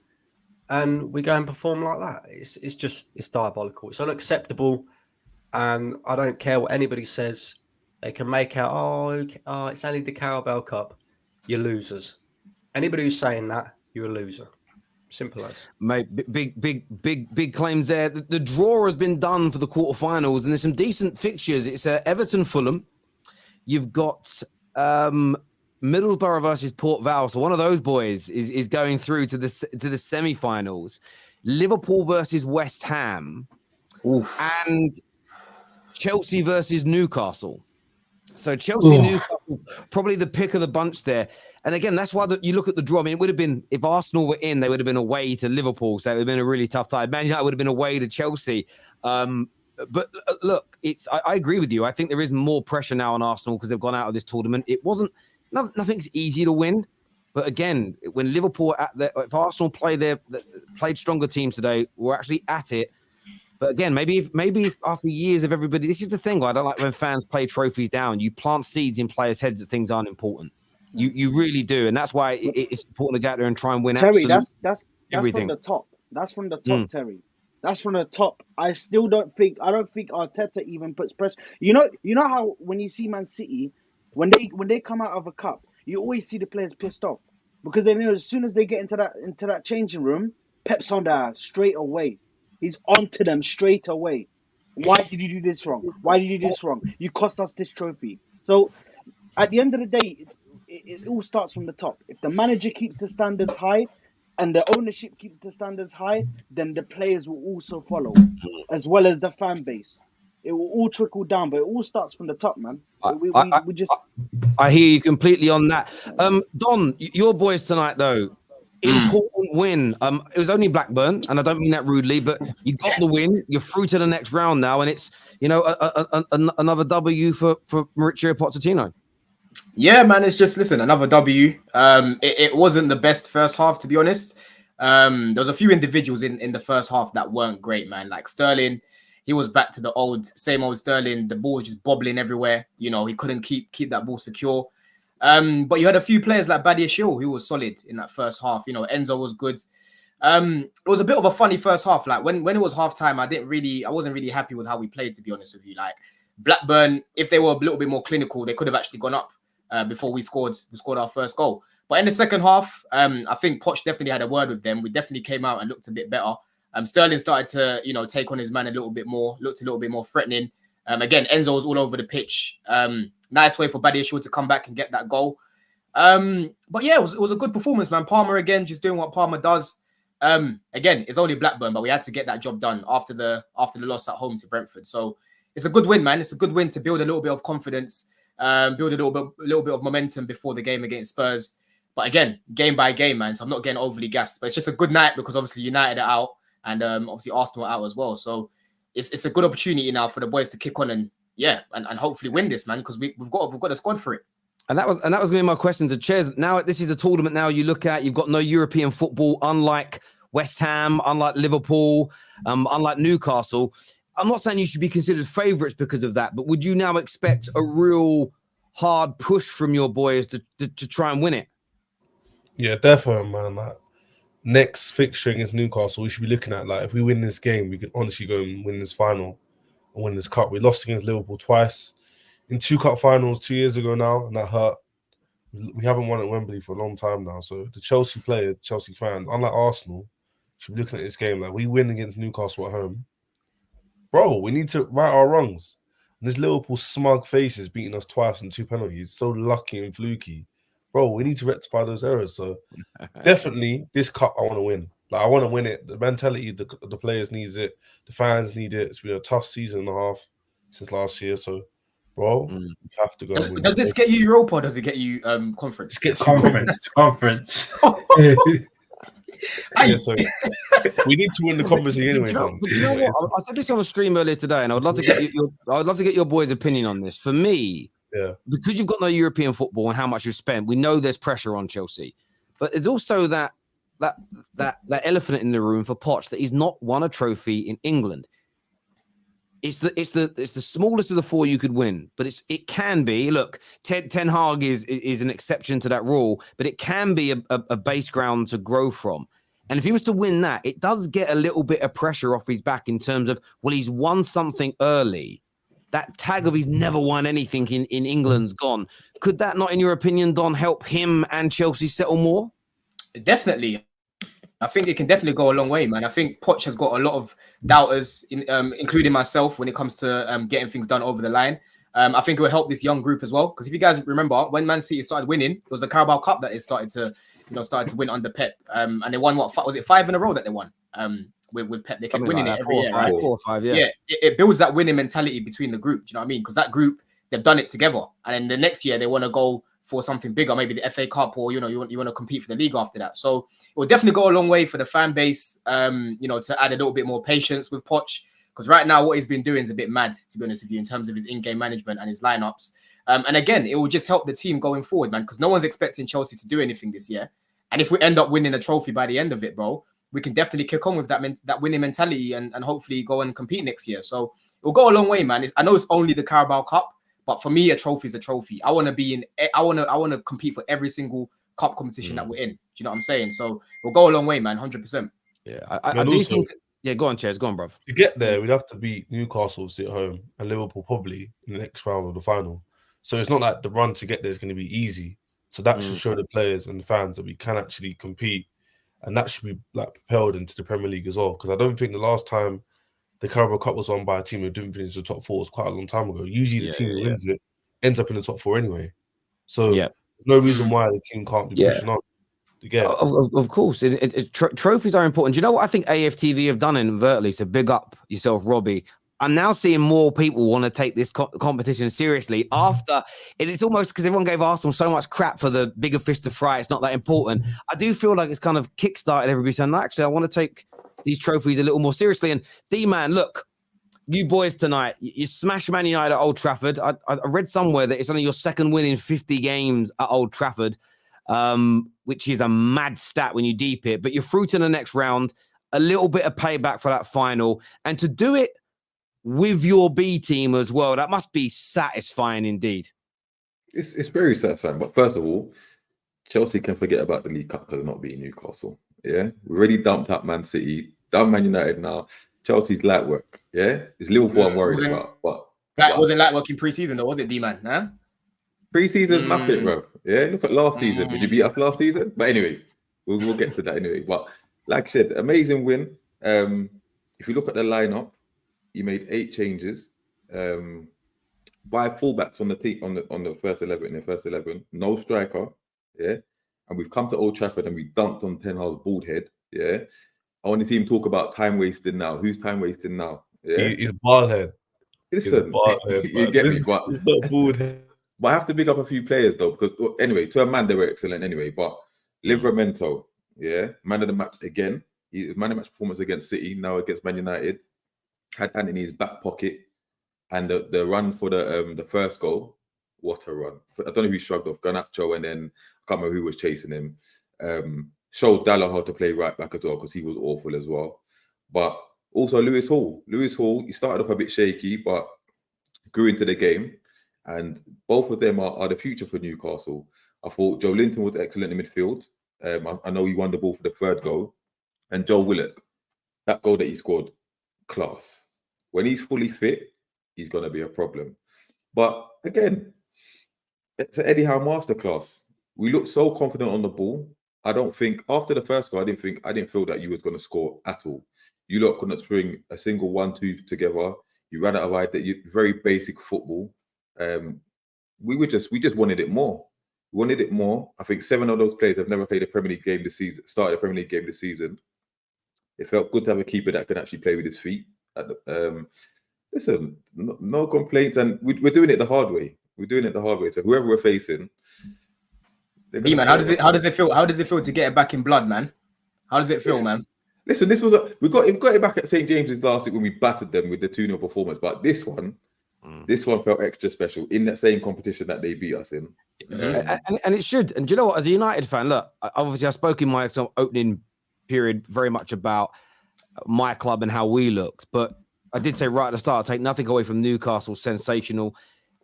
And we go and perform like that. It's diabolical. It's unacceptable. And I don't care what anybody says. They can make out, oh, it's only the Carabao Cup. You're losers. Anybody who's saying that, you're a loser. Simple as. Mate, big claims there. The draw has been done for the quarterfinals, and there's some decent fixtures. It's Everton, Fulham. You've got Middlesbrough versus Port Vale. So one of those boys is going through to the semi-finals. Liverpool versus West Ham. Oof. And Chelsea versus Newcastle. So Chelsea, Newcastle, probably the pick of the bunch there. And again, that's why you look at the draw. I mean, it would have been, if Arsenal were in, they would have been away to Liverpool. So it would have been a really tough tie. Man United would have been away to Chelsea. But look, I agree with you. I think there is more pressure now on Arsenal because they've gone out of this tournament. It wasn't nothing's easy to win, but again, when Liverpool if Arsenal played stronger teams today, we're actually at it. But again, maybe if after years of everybody, this is the thing. I don't like when fans play trophies down. You plant seeds in players' heads that things aren't important. You really do, and that's why it's important to get there and try and win. Terry, that's everything. from the top. That's from the top, Terry. That's from the top. I don't think Arteta even puts pressure. You know how when you see Man City, when they come out of a cup, you always see the players pissed off because they know as soon as they get into that changing room, Pep's on their ass straight away. He's onto them straight away. Why did you do this wrong? Why did you do this wrong? You cost us this trophy. So at the end of the day, it all starts from the top. If the manager keeps the standards high and the ownership keeps the standards high, then the players will also follow, as well as the fan base. It will all trickle down, but it all starts from the top, man. I hear you completely on that. Don, your boys tonight, though, important win. It was only Blackburn, and I don't mean that rudely, but you got the win. You're through to the next round now, and it's another W for Mauricio Pochettino. Yeah, man, it's just another W. It wasn't the best first half, to be honest. There was a few individuals in the first half that weren't great, man. Like Sterling, he was back to the same old Sterling. The ball was just bobbling everywhere. He couldn't keep that ball secure. But you had a few players like Badiashile who was solid in that first half. Enzo was good. It was a bit of a funny first half. Like when it was halftime, I wasn't really happy with how we played, to be honest with you. Like Blackburn, if they were a little bit more clinical, they could have actually gone up before we scored our first goal. But in the second half, I think Poch definitely had a word with them. We definitely came out and looked a bit better. Sterling started to, take on his man a little bit more, looked a little bit more threatening. Again, Enzo was all over the pitch. Nice way for Badiashile to come back and get that goal. But yeah, it was a good performance, man. Palmer again, just doing what Palmer does. Again, it's only Blackburn, but we had to get that job done after the loss at home to Brentford. So it's a good win, man. It's a good win to build a little bit of confidence, build a little bit of momentum before the game against Spurs. But again, game by game, man. So I'm not getting overly gassed. But it's just a good night because obviously United are out and obviously Arsenal are out as well. So it's a good opportunity now for the boys to kick on and hopefully win this, man, because we've got a squad for it. And that was going to be my question to Ches. Now this is a tournament. Now you look at, you've got no European football, unlike West Ham, unlike Liverpool, unlike Newcastle. I'm not saying you should be considered favourites because of that, but would you now expect a real hard push from your boys to try and win it? Yeah, definitely, man. Like, next fixture against Newcastle, we should be looking at, like, if we win this game, we can honestly go and win this final and win this cup. We lost against Liverpool twice in 2 cup finals 2 years ago now, and that hurt. We haven't won at Wembley for a long time now. So the Chelsea players, Chelsea fans, unlike Arsenal, should be looking at this game like, we win against Newcastle at home. Bro, we need to right our wrongs. And this Liverpool smug faces beating us twice in 2 penalties, so lucky and fluky. Bro, we need to rectify those errors. So definitely this cup I want to win. Like, I want to win it. The mentality, the players needs it. The fans need it. It's been a tough season and a half since last year. So, bro, we have to go. Does this get you Europa or does it get you conference? It gets Conference. Yeah, so we need to win the conference anyway. You know what? I said this on a stream earlier today, and I would love to get your boys' opinion on this. For me, because you've got no European football and how much you've spent, we know there's pressure on Chelsea, but there's also that elephant in the room for Poch that he's not won a trophy in England. It's the smallest of the 4 you could win, but it can be. Look, Ten Hag is an exception to that rule, but it can be a base ground to grow from. And if he was to win that, it does get a little bit of pressure off his back in terms of, well, he's won something early. That tag of he's never won anything in England's gone. Could that not, in your opinion, Don, help him and Chelsea settle more? Definitely. I think it can definitely go a long way, man. I think Poch has got a lot of doubters, including myself, when it comes to getting things done over the line. I think it will help this young group as well. Because if you guys remember, when Man City started winning, it was the Carabao Cup that it started to win under Pep. And they won, what, was it 5 in a row that they won? With Pep, they kept winning it every year. 4 or 5, yeah. Yeah, it builds that winning mentality between the group. Do you know what I mean? Because that group, they've done it together. And then the next year, they want to go for something bigger, maybe the FA Cup, or you want to compete for the league after that. So it will definitely go a long way for the fan base, to add a little bit more patience with Poch, Because right now, what he's been doing is a bit mad, to be honest with you, in terms of his in-game management and his lineups. And again, it will just help the team going forward, man, because no one's expecting Chelsea to do anything this year. And if we end up winning a trophy by the end of it, bro, we can definitely kick on with that winning mentality and hopefully go and compete next year. So it'll go a long way, man. I know it's only the Carabao Cup, but for me, a trophy is a trophy. I want to be in. I want to compete for every single cup competition that we're in. Do you know what I'm saying? So we'll go a long way, man. 100%. Yeah, I do think. Yeah, go on, Chaz. Go on, bruv. To get there, we'd have to beat Newcastle, sit home, and Liverpool probably in the next round of the final. So it's not like the run to get there is going to be easy. So that should show the players and the fans that we can actually compete, and that should be like propelled into the Premier League as well. Because I don't think the last time the Carabao Cup was won by a team who didn't finish the top 4 was quite a long time ago. Usually the team who wins it ends up in the top 4 anyway. So there's no reason why the team can't be pushing on to get. Of course, trophies are important. Do you know what I think AFTV have done inadvertently? So big up yourself, Robbie. I'm now seeing more people want to take this competition seriously after it's almost because everyone gave Arsenal so much crap for the bigger fish to fry. It's not that important. I do feel like it's kind of kickstarted everybody saying, actually, I want to take these trophies a little more seriously. And D-Man, look, you boys tonight, you smash Man United at Old Trafford. I read somewhere that it's only your second win in 50 games at Old Trafford, which is a mad stat when you deep it. But you're through to the next round, a little bit of payback for that final. And to do it with your B team as well, that must be satisfying indeed. It's very satisfying. But first of all, Chelsea can forget about the League Cup because of not beating Newcastle. Yeah, we already dumped out Man City, done Man United now. Chelsea's light work. Yeah, it's Liverpool I'm worried about. But that wasn't light work in pre-season, though, was it, D-Man? Huh? Pre-season's nothing, bro. Yeah, look at last season. Did you beat us last season? But anyway, we'll get to that anyway. But like I said, amazing win. If you look at the lineup, he made 8 changes. 5 fullbacks on the first 11 in the first 11. No striker. Yeah, and we've come to Old Trafford and we dunked on Ten Hag's bald head. Yeah, I want to see him talk about time wasting now. Who's time wasting now? Yeah, he's bald head. Listen, you get me, but it's not bald head. But I have to big up a few players though, because anyway, to a man they were excellent anyway. But Livramento, yeah, man of the match again. He man of the match performance against City, now against Man United. Had hand in his back pocket, and the run for the first goal. What a run! I don't know who shrugged off Garnacho, and then I can't remember who was chasing him. Showed Dallo how to play right back as well because he was awful as well. But also Lewis Hall. He started off a bit shaky, but grew into the game. And both of them are the future for Newcastle. I thought Joe Linton was excellent in midfield. I know he won the ball for the 3rd goal. And Joe Willock, that goal that he scored, class. When he's fully fit, he's going to be a problem. But again, it's an Eddie Howe masterclass. We looked so confident on the ball. I don't think after the first goal, I didn't feel that you was going to score at all. You lot couldn't string a single 1-2 together. You ran out of idea. Very basic football. We just wanted it more. We wanted it more. I think 7 of those players have never played a Premier League game this season. Started a Premier League game this season. It felt good to have a keeper that can actually play with his feet. Listen, no complaints, and we're doing it the hard way. So whoever we're facing, man, how does it feel? How does it feel to get it back in blood, man? How does it feel, man? Listen, this was we got it back at St James's last week when we battered them with the 2-0 performance. But this one felt extra special in that same competition that they beat us in. And it should. And do you know what? As a United fan, look, obviously I spoke in my opening period very much about my club and how we looked, but I did say right at the start, take nothing away from Newcastle, sensational.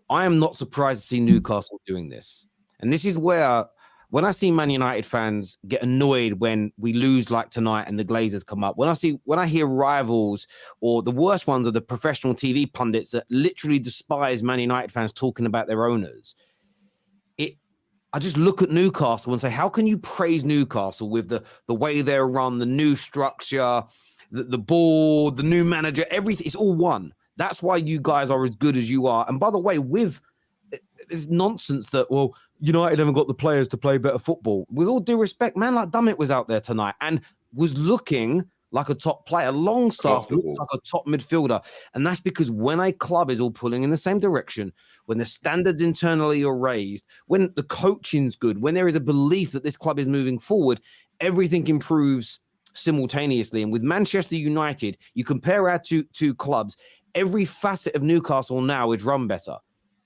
I am not surprised to see Newcastle doing this. And this is where, when I see Man United fans get annoyed when we lose like tonight and the Glazers come up, when I hear rivals, or the worst ones are the professional TV pundits that literally despise Man United fans talking about their owners, I just look at Newcastle and say, how can you praise Newcastle with the way they're run, the new structure, the ball, the new manager, everything? It's all one. That's why you guys are as good as you are. And by the way, it's nonsense that, well, United haven't got the players to play better football. With all due respect, man like Dummett was out there tonight and was looking like a top player. Longstaff looks like a top midfielder. And that's because when a club is all pulling in the same direction, when the standards internally are raised, when the coaching's good, when there is a belief that this club is moving forward, everything improves simultaneously. And with Manchester United, you compare our two clubs, every facet of Newcastle now is run better.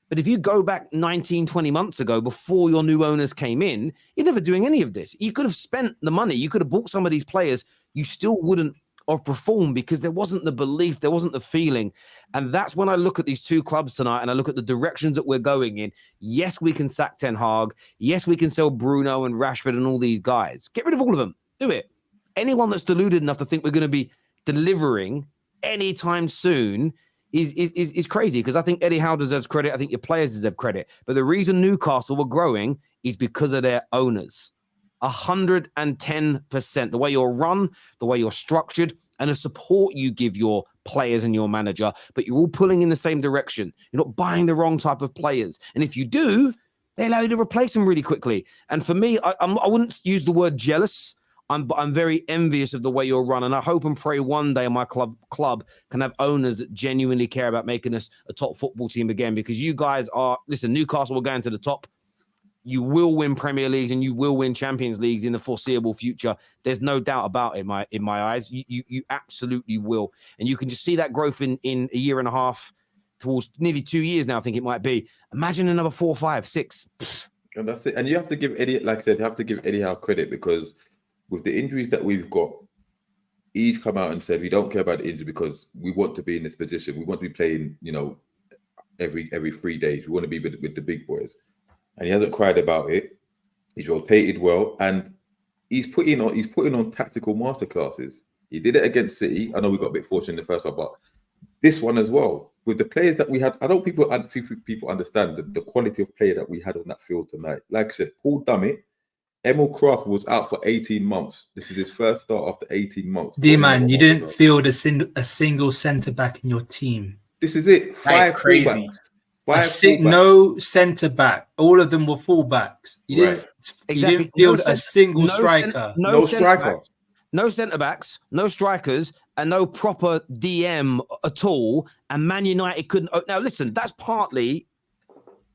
But if you go back 19, 20 months ago, before your new owners came in, you're never doing any of this. You could have spent the money. You could have bought some of these players. You still wouldn't have performed because there wasn't the belief, there wasn't the feeling. And that's when I look at these two clubs tonight and I look at the directions that we're going in. Yes, we can sack Ten Hag. Yes, we can sell Bruno and Rashford and all these guys. Get rid of all of them. Do it. Anyone that's deluded enough to think we're going to be delivering anytime soon is crazy, because I think Eddie Howe deserves credit. I think your players deserve credit. But the reason Newcastle were growing is because of their owners. 110%. The way you're run, the way you're structured, and the support you give your players and your manager, but you're all pulling in the same direction. You're not buying the wrong type of players. And if you do, they allow you to replace them really quickly. And for me, I wouldn't use the word jealous. I'm very envious of the way you're run, and I hope and pray one day my club can have owners that genuinely care about making us a top football team again, because you guys are, listen, Newcastle will go into the top. You will win Premier Leagues and you will win Champions Leagues in the foreseeable future. There's no doubt about it in my eyes. You absolutely will. And you can just see that growth in a year and a half towards nearly 2 years now, I think it might be. Imagine another 4, 5, 6. And that's it. And you have to give Eddie, like I said, you have to give Eddie Howe credit, because with the injuries that we've got, he's come out and said we don't care about the injury because we want to be in this position. We want to be playing, every 3 days. We want to be with the big boys. And he hasn't cried about it. He's rotated well, and he's putting on tactical masterclasses. He did it against City. I know we got a bit fortunate in the first half, but this one as well, with the players that we had, I don't think people understand the quality of player that we had on that field tonight. Like I said, Paul Dummett, Emil Craft was out for 18 months. This is his first start after 18 months. D-man, you didn't field a single centre-back in your team. This is it. That is crazy. No centre-back. All of them were full-backs. You didn't field a single striker. No striker. No centre-backs, no strikers, and no proper DM at all. And Man United couldn't. Now, listen, that's partly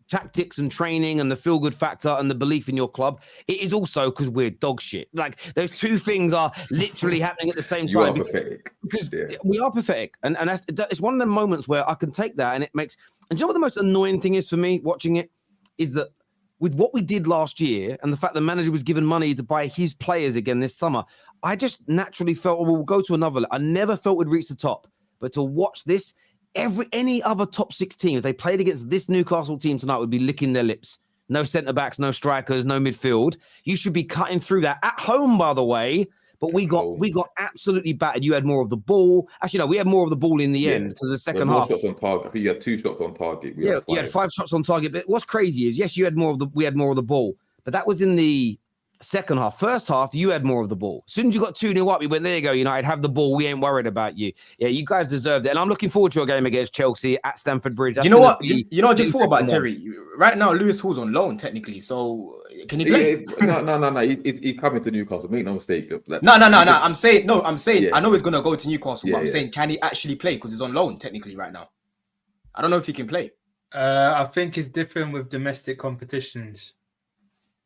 tactics and training and the feel-good factor and the belief in your club. It is also because we're dog shit. Like, those two things are literally happening at the same time. Because we are pathetic. And it's one of the moments where I can take that and it makes... And do you know what the most annoying thing is for me watching it? Is that with what we did last year and the fact the manager was given money to buy his players again this summer, I just naturally felt, well, we'll go to another... I never felt we'd reach the top. But to watch this... Any other top 6 team, if they played against this Newcastle team tonight, would be licking their lips. No centre-backs, no strikers, no midfield. You should be cutting through that at home, by the way. But we got absolutely battered. You had more of the ball. Actually, no, we had more of the ball in the end to the second half. Shots on target. I think you had 2 shots on target. You had 5 shots on target. But what's crazy is, yes, we had more of the ball, but that was in the second half. First half, you had more of the ball. As soon as you got 2-0 up, you went, there you go, United, have the ball. We ain't worried about you. Yeah, you guys deserved it. And I'm looking forward to a game against Chelsea at Stamford Bridge. You know what? I just thought about Terry. Right now, Lewis Hall's on loan, technically. So can he play? No. He's coming to Newcastle. Make no mistake. No. I'm saying, I know he's going to go to Newcastle, but I'm saying, can he actually play? Because he's on loan, technically, right now. I don't know if he can play. I think it's different with domestic competitions.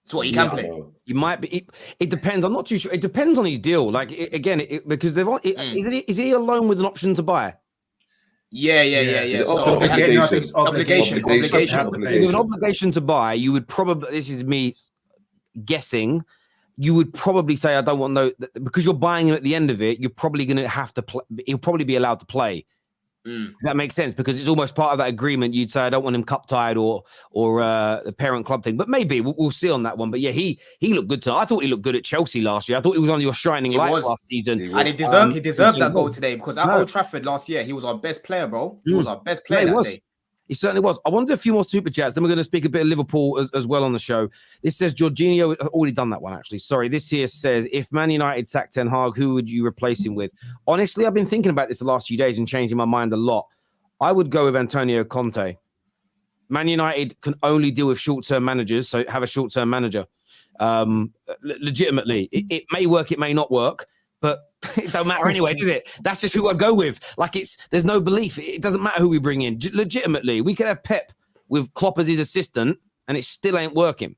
So what, he can play? You might be. It depends. I'm not too sure. It depends on his deal. Like because is he alone with an option to buy? Yeah. So obligation. With an obligation to buy, you would probably. This is me guessing. You would probably say, I don't want no, because you're buying him at the end of it. You're probably going to have to play. He'll probably be allowed to play. Does that make sense? Because it's almost part of that agreement. You'd say, I don't want him cup tied or the parent club thing, but maybe we'll see on that one. But yeah, he looked good tonight. I thought he looked good at Chelsea last year. I thought he was on your shining light last season. And he deserved that goal today, because at Old Trafford last year, he was our best player, bro. He was our best player that day. He certainly was. I want to do a few more super chats. Then we're going to speak a bit of Liverpool as well on the show. This says, Jorginho, I've already done that one, actually. Sorry. This here says, if Man United sacked Ten Hag, who would you replace him with? Honestly, I've been thinking about this the last few days and changing my mind a lot. I would go with Antonio Conte. Man United can only deal with short-term managers, so have a short-term manager. Legitimately. It may work, it may not work, but it don't matter anyway, does it? That's just who I go with. Like, there's no belief. It doesn't matter who we bring in. Legitimately, we could have Pep with Klopp as his assistant, and it still ain't working.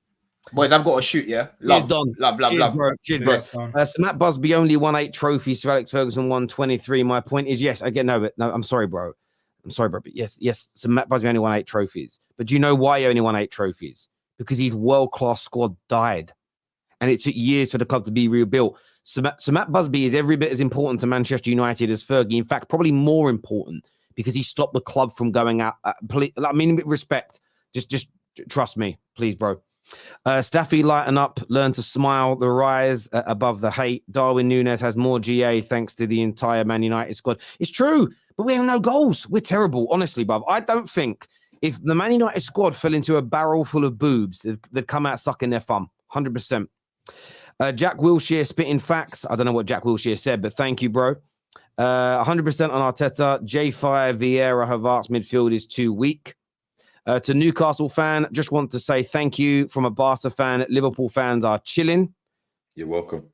Boys, I've got to shoot, yeah? Love, Don. love, love, Cheers, love. bro. Cheers, Yes, bro. Don. Matt Busby only won 8 trophies. Sir Alex Ferguson won 23. My point is, yes, again, no, I'm sorry, bro. But yes. So Matt Busby only won 8 trophies. But do you know why he only won 8 trophies? Because his world-class squad died. And it took years for the club to be rebuilt. So Matt Busby is every bit as important to Manchester United as Fergie. In fact, probably more important because he stopped the club from going out. I mean, with respect, just trust me, please, bro. Staffy, lighten up, learn to smile, the rise above the hate. Darwin Núñez has more GA thanks to the entire Man United squad. It's true, but we have no goals. We're terrible, honestly, bruv. I don't think if the Man United squad fell into a barrel full of boobs, they'd come out sucking their thumb, 100%. Jack Wilshere spitting facts. I don't know what Jack Wilshere said, but thank you, bro. 100% on Arteta. J5, Vieira, Havertz midfield is too weak. To Newcastle fan, just want to say thank you. From a Barca fan, Liverpool fans are chilling. You're welcome.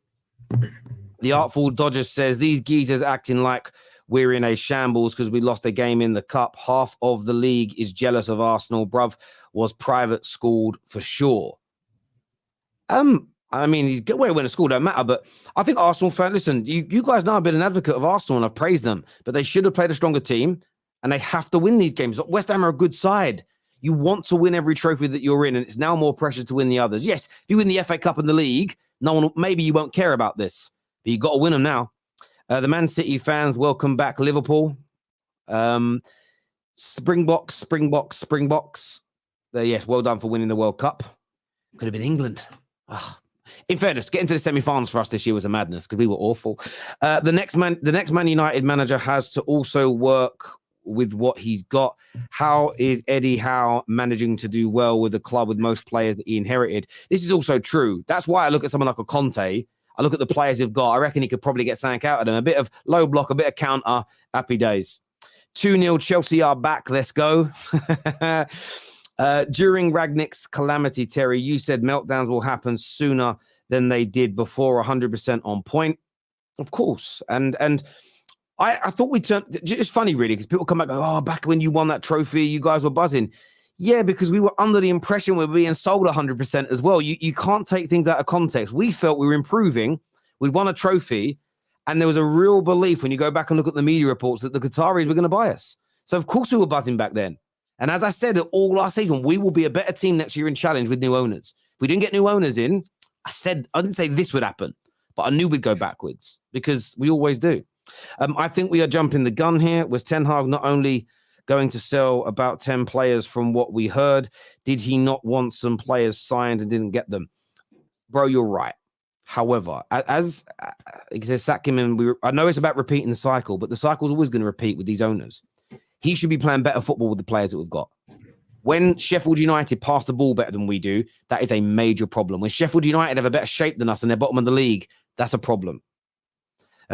The Artful Dodger says, these geezers acting like we're in a shambles because we lost a game in the cup. Half of the league is jealous of Arsenal. Bruv was private schooled for sure. I mean, he's good way to win a school, don't matter. But I think Arsenal fans, listen, you guys know I've been an advocate of Arsenal and I've praised them, but they should have played a stronger team and they have to win these games. West Ham are a good side. You want to win every trophy that you're in, and it's now more pressure to win the others. Yes, if you win the FA Cup and the league, maybe you won't care about this, but you got to win them now. The Man City fans, welcome back, Liverpool. Springboks. Yes, well done for winning the World Cup. Could have been England. In fairness, getting to the semi-finals for us this year was a madness because we were awful. The next Man United manager has to also work with what he's got. How is Eddie Howe managing to do well with a club with most players that he inherited? This is also true. That's why I look at someone like a Conte. I look at the players we've got. I reckon he could probably get something out of them. A bit of low block, a bit of counter. Happy days. 2-0 Chelsea are back. Let's go. During Ragnick's calamity, Terry, you said meltdowns will happen sooner than they did before. 100% on point. Of course. And I thought we turned. It's funny, really, because people come back and go, oh, back when you won that trophy, you guys were buzzing. Yeah, because we were under the impression we were being sold 100% as well. You can't take things out of context. We felt we were improving. We won a trophy. And there was a real belief when you go back and look at the media reports that the Qataris were going to buy us. So, of course, we were buzzing back then. And as I said all last season, we will be a better team next year in challenge with new owners. If we didn't get new owners in, I didn't say this would happen, but I knew we'd go backwards because we always do. I think we are jumping the gun here. Was Ten Hag not only going to sell about 10 players from what we heard? Did he not want some players signed and didn't get them? Bro, you're right. However, as it says, sack him, and I know it's about repeating the cycle, but the cycle's always going to repeat with these owners. He should be playing better football with the players that we've got. When Sheffield United pass the ball better than we do, that is a major problem. When Sheffield United have a better shape than us and they're bottom of the league, that's a problem.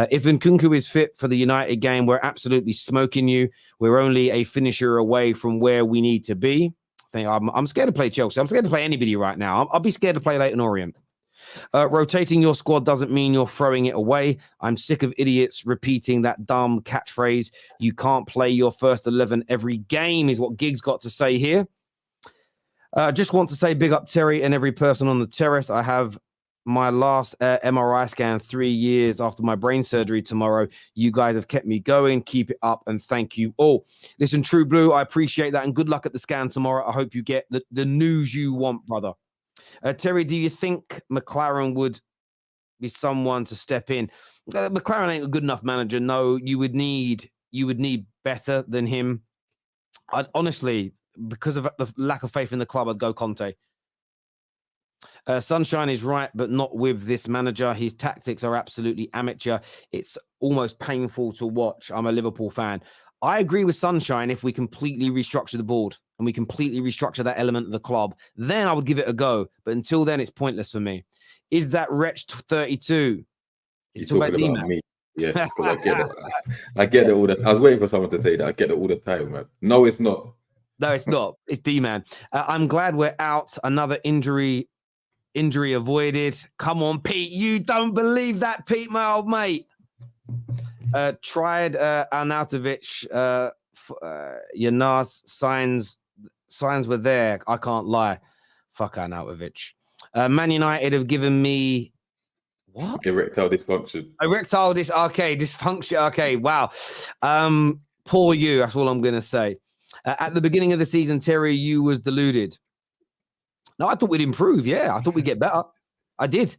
If Nkunku is fit for the United game, we're absolutely smoking you. We're only a finisher away from where we need to be. I'm scared to play Chelsea. I'm scared to play anybody right now. I'll be scared to play Leyton Orient. Rotating your squad doesn't mean you're throwing it away. I'm sick of idiots repeating that dumb catchphrase. You can't play your first 11 every game is what Giggs got to say here. Just want to say big up Terry and every person on the terrace. I have my last MRI scan 3 years after my brain surgery tomorrow. You guys have kept me going. Keep it up and thank you all. Listen, True Blue, I appreciate that and good luck at the scan tomorrow. I hope you get the news you want, brother. Terry, do you think McLaren would be someone to step in? McLaren ain't a good enough manager. No, you would need better than him. Honestly, because of the lack of faith in the club, I'd go Conte. Sonshone is right, but not with this manager. His tactics are absolutely amateur. It's almost painful to watch. I'm a Liverpool fan. I agree with Sonshone if we completely restructure the board and we completely restructure that element of the club. Then I would give it a go. But until then, it's pointless for me. Is that Wretch 32? You're talking about me. Yes, because I get it. I get it all the time. I was waiting for someone to say that. I get it all the time, man. No, it's not. No, it's not. It's D-Man. I'm glad we're out. Another injury avoided. Come on, Pete. You don't believe that, Pete, my old mate. Tried Arnautovic. Yanas signs were there. I can't lie. Fuck Arnautovic. Man United have given me what? Erectile dysfunction. Dysfunction. Okay, wow. Poor you. That's all I'm going to say. At the beginning of the season, Terry, you was deluded. No, I thought we'd improve. Yeah, I thought we'd get better. I did.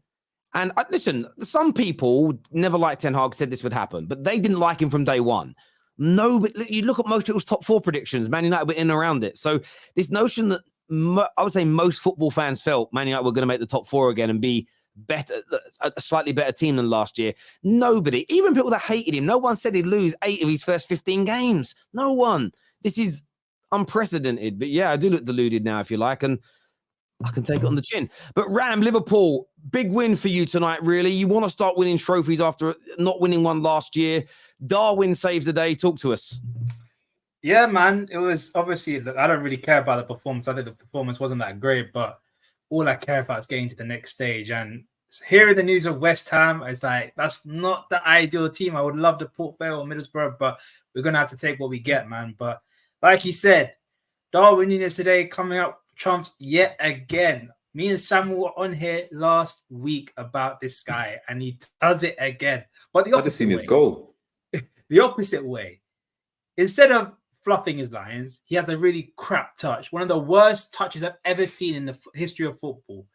And listen, some people never liked Ten Hag, said this would happen, but they didn't like him from day one. No, but you look at most people's top 4 predictions, Man United were in and around it. So this notion that I would say most football fans felt Man United were going to make the top 4 again and be better, a slightly better team than last year. Nobody, even people that hated him, no one said he'd lose 8 of his first 15 games. No one. This is unprecedented. But yeah, I do look deluded now, if you like, and I can take it on the chin. But Ram, Liverpool, big win for you tonight, really. You want to start winning trophies after not winning one last year. Darwin saves the day. Talk to us. Yeah, man. It was obviously, I don't really care about the performance. I think the performance wasn't that great, but all I care about is getting to the next stage. And hearing the news of West Ham, it's like, that's not the ideal team. I would love the Port Vale or Middlesbrough, but we're going to have to take what we get, man. But like he said, Darwin Núñez today coming up trumps yet again. Me and Samuel were on here last week about this guy, and he does it again. But the I just seen opposite his way. goal. The opposite way. Instead of fluffing his lines, he has a really crap touch. One of the worst touches I've ever seen in the history of football.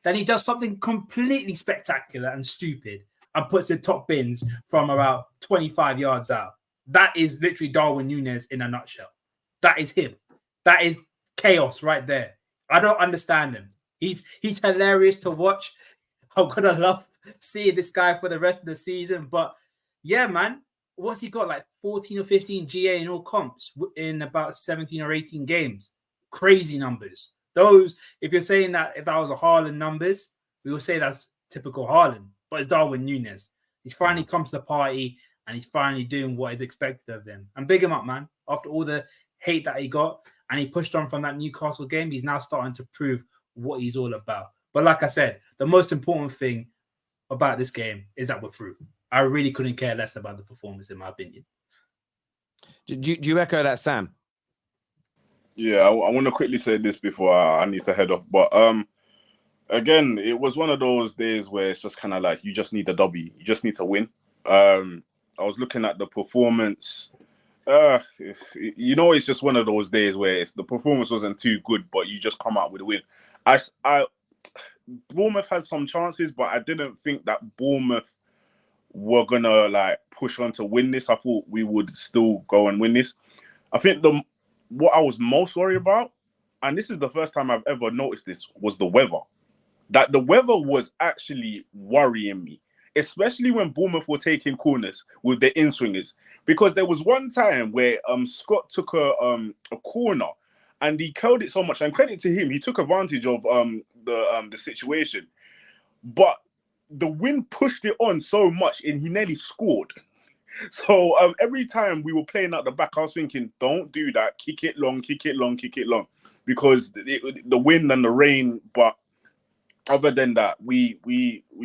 Then he does something completely spectacular and stupid and puts the top bins from about 25 yards out. That is literally Darwin Núñez in a nutshell. That is him. That is chaos right there. I don't understand him. He's hilarious to watch. I'm going to love seeing this guy for the rest of the season. But yeah, man, what's he got? Like 14 or 15 GA in all comps in about 17 or 18 games. Crazy numbers. Those, if you're saying that if that was a Haaland numbers, we will say that's typical Haaland. But it's Darwin Núñez. He's finally come to the party and he's finally doing what is expected of him. And big him up, man. After all the hate that he got and he pushed on from that Newcastle game, he's now starting to prove what he's all about. But like I said, the most important thing about this game is that we're through. I really couldn't care less about the performance, in my opinion. Do you echo that, Sam? Yeah, I want to quickly say this before I need to head off. But again, it was one of those days where it's just kind of like you just need a W. You just need to win. I was looking at the performance. It's just one of those days where the performance wasn't too good, but you just come out with a win. Bournemouth had some chances, but I didn't think that Bournemouth were gonna like push on to win this. I thought we would still go and win this. I think what I was most worried about, and this is the first time I've ever noticed this, was the weather. That the weather was actually worrying me, especially when Bournemouth were taking corners with the in-swingers. Because there was one time where Scott took a corner and he curled it so much, and credit to him, he took advantage of the situation. But the wind pushed it on so much and he nearly scored. So every time we were playing out the back, I was thinking, don't do that. Kick it long, kick it long, kick it long. Because the wind and the rain. But other than that, we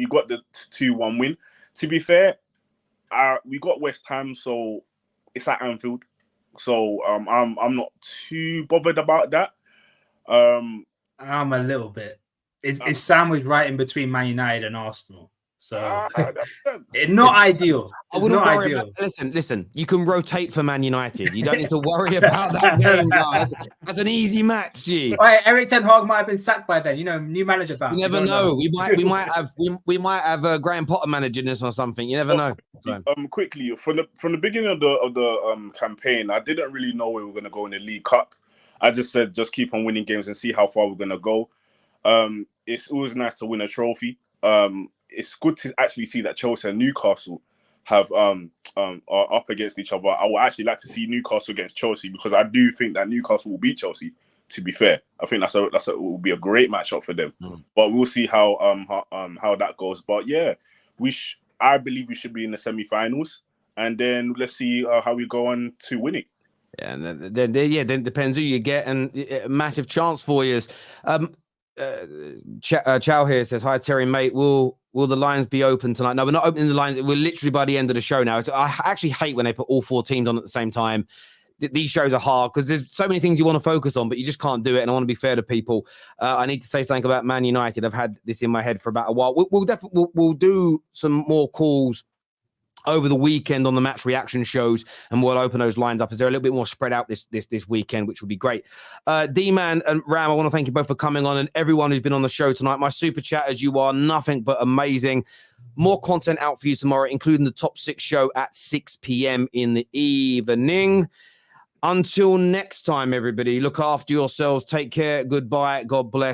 got the 2-1 win. To be fair, we got West Ham, so it's at Anfield. So I'm not too bothered about that. I'm a little bit. It's sandwiched right in between Man United and Arsenal. So it's not ideal. It's not ideal. Listen, you can rotate for Man United. You don't need to worry about that game, guys. That's an easy match, G. Right, Erik Ten Hag might have been sacked by then. New manager bound. You never know. We might have Graham Potter managing this or something. You never know. So. Quickly from the beginning of the campaign, I didn't really know we were going to go in the League Cup. I just said just keep on winning games and see how far we're going to go. It's always nice to win a trophy. It's good to actually see that Chelsea and Newcastle are up against each other. I would actually like to see Newcastle against Chelsea because I do think that Newcastle will beat Chelsea. To be fair, I think it will be a great matchup for them. But we'll see how that goes. But yeah, I believe we should be in the semi-finals, and then let's see how we go on to winning. Yeah, and then it depends who you get, and a massive chance for you. Chow here says, hi Terry, mate, will the lines be open tonight? No, we're not opening the lines. We're literally by the end of the show now. I actually hate when they put all 4 teams on at the same time. these shows are hard because there's so many things you want to focus on, but you just can't do it. And I want to be fair to people. I need to say something about Man United. I've had this in my head for about a while. We'll definitely we'll do some more calls over the weekend on the match reaction shows, and we'll open those lines up as they're a little bit more spread out this weekend, which will be great. D-Man and Ram, I want to thank you both for coming on, and everyone who's been on the show tonight. My super chatters, you are nothing but amazing. More content out for you tomorrow, including the top 6 show at 6 p.m. in the evening. Until next time, everybody, look after yourselves. Take care. Goodbye. God bless.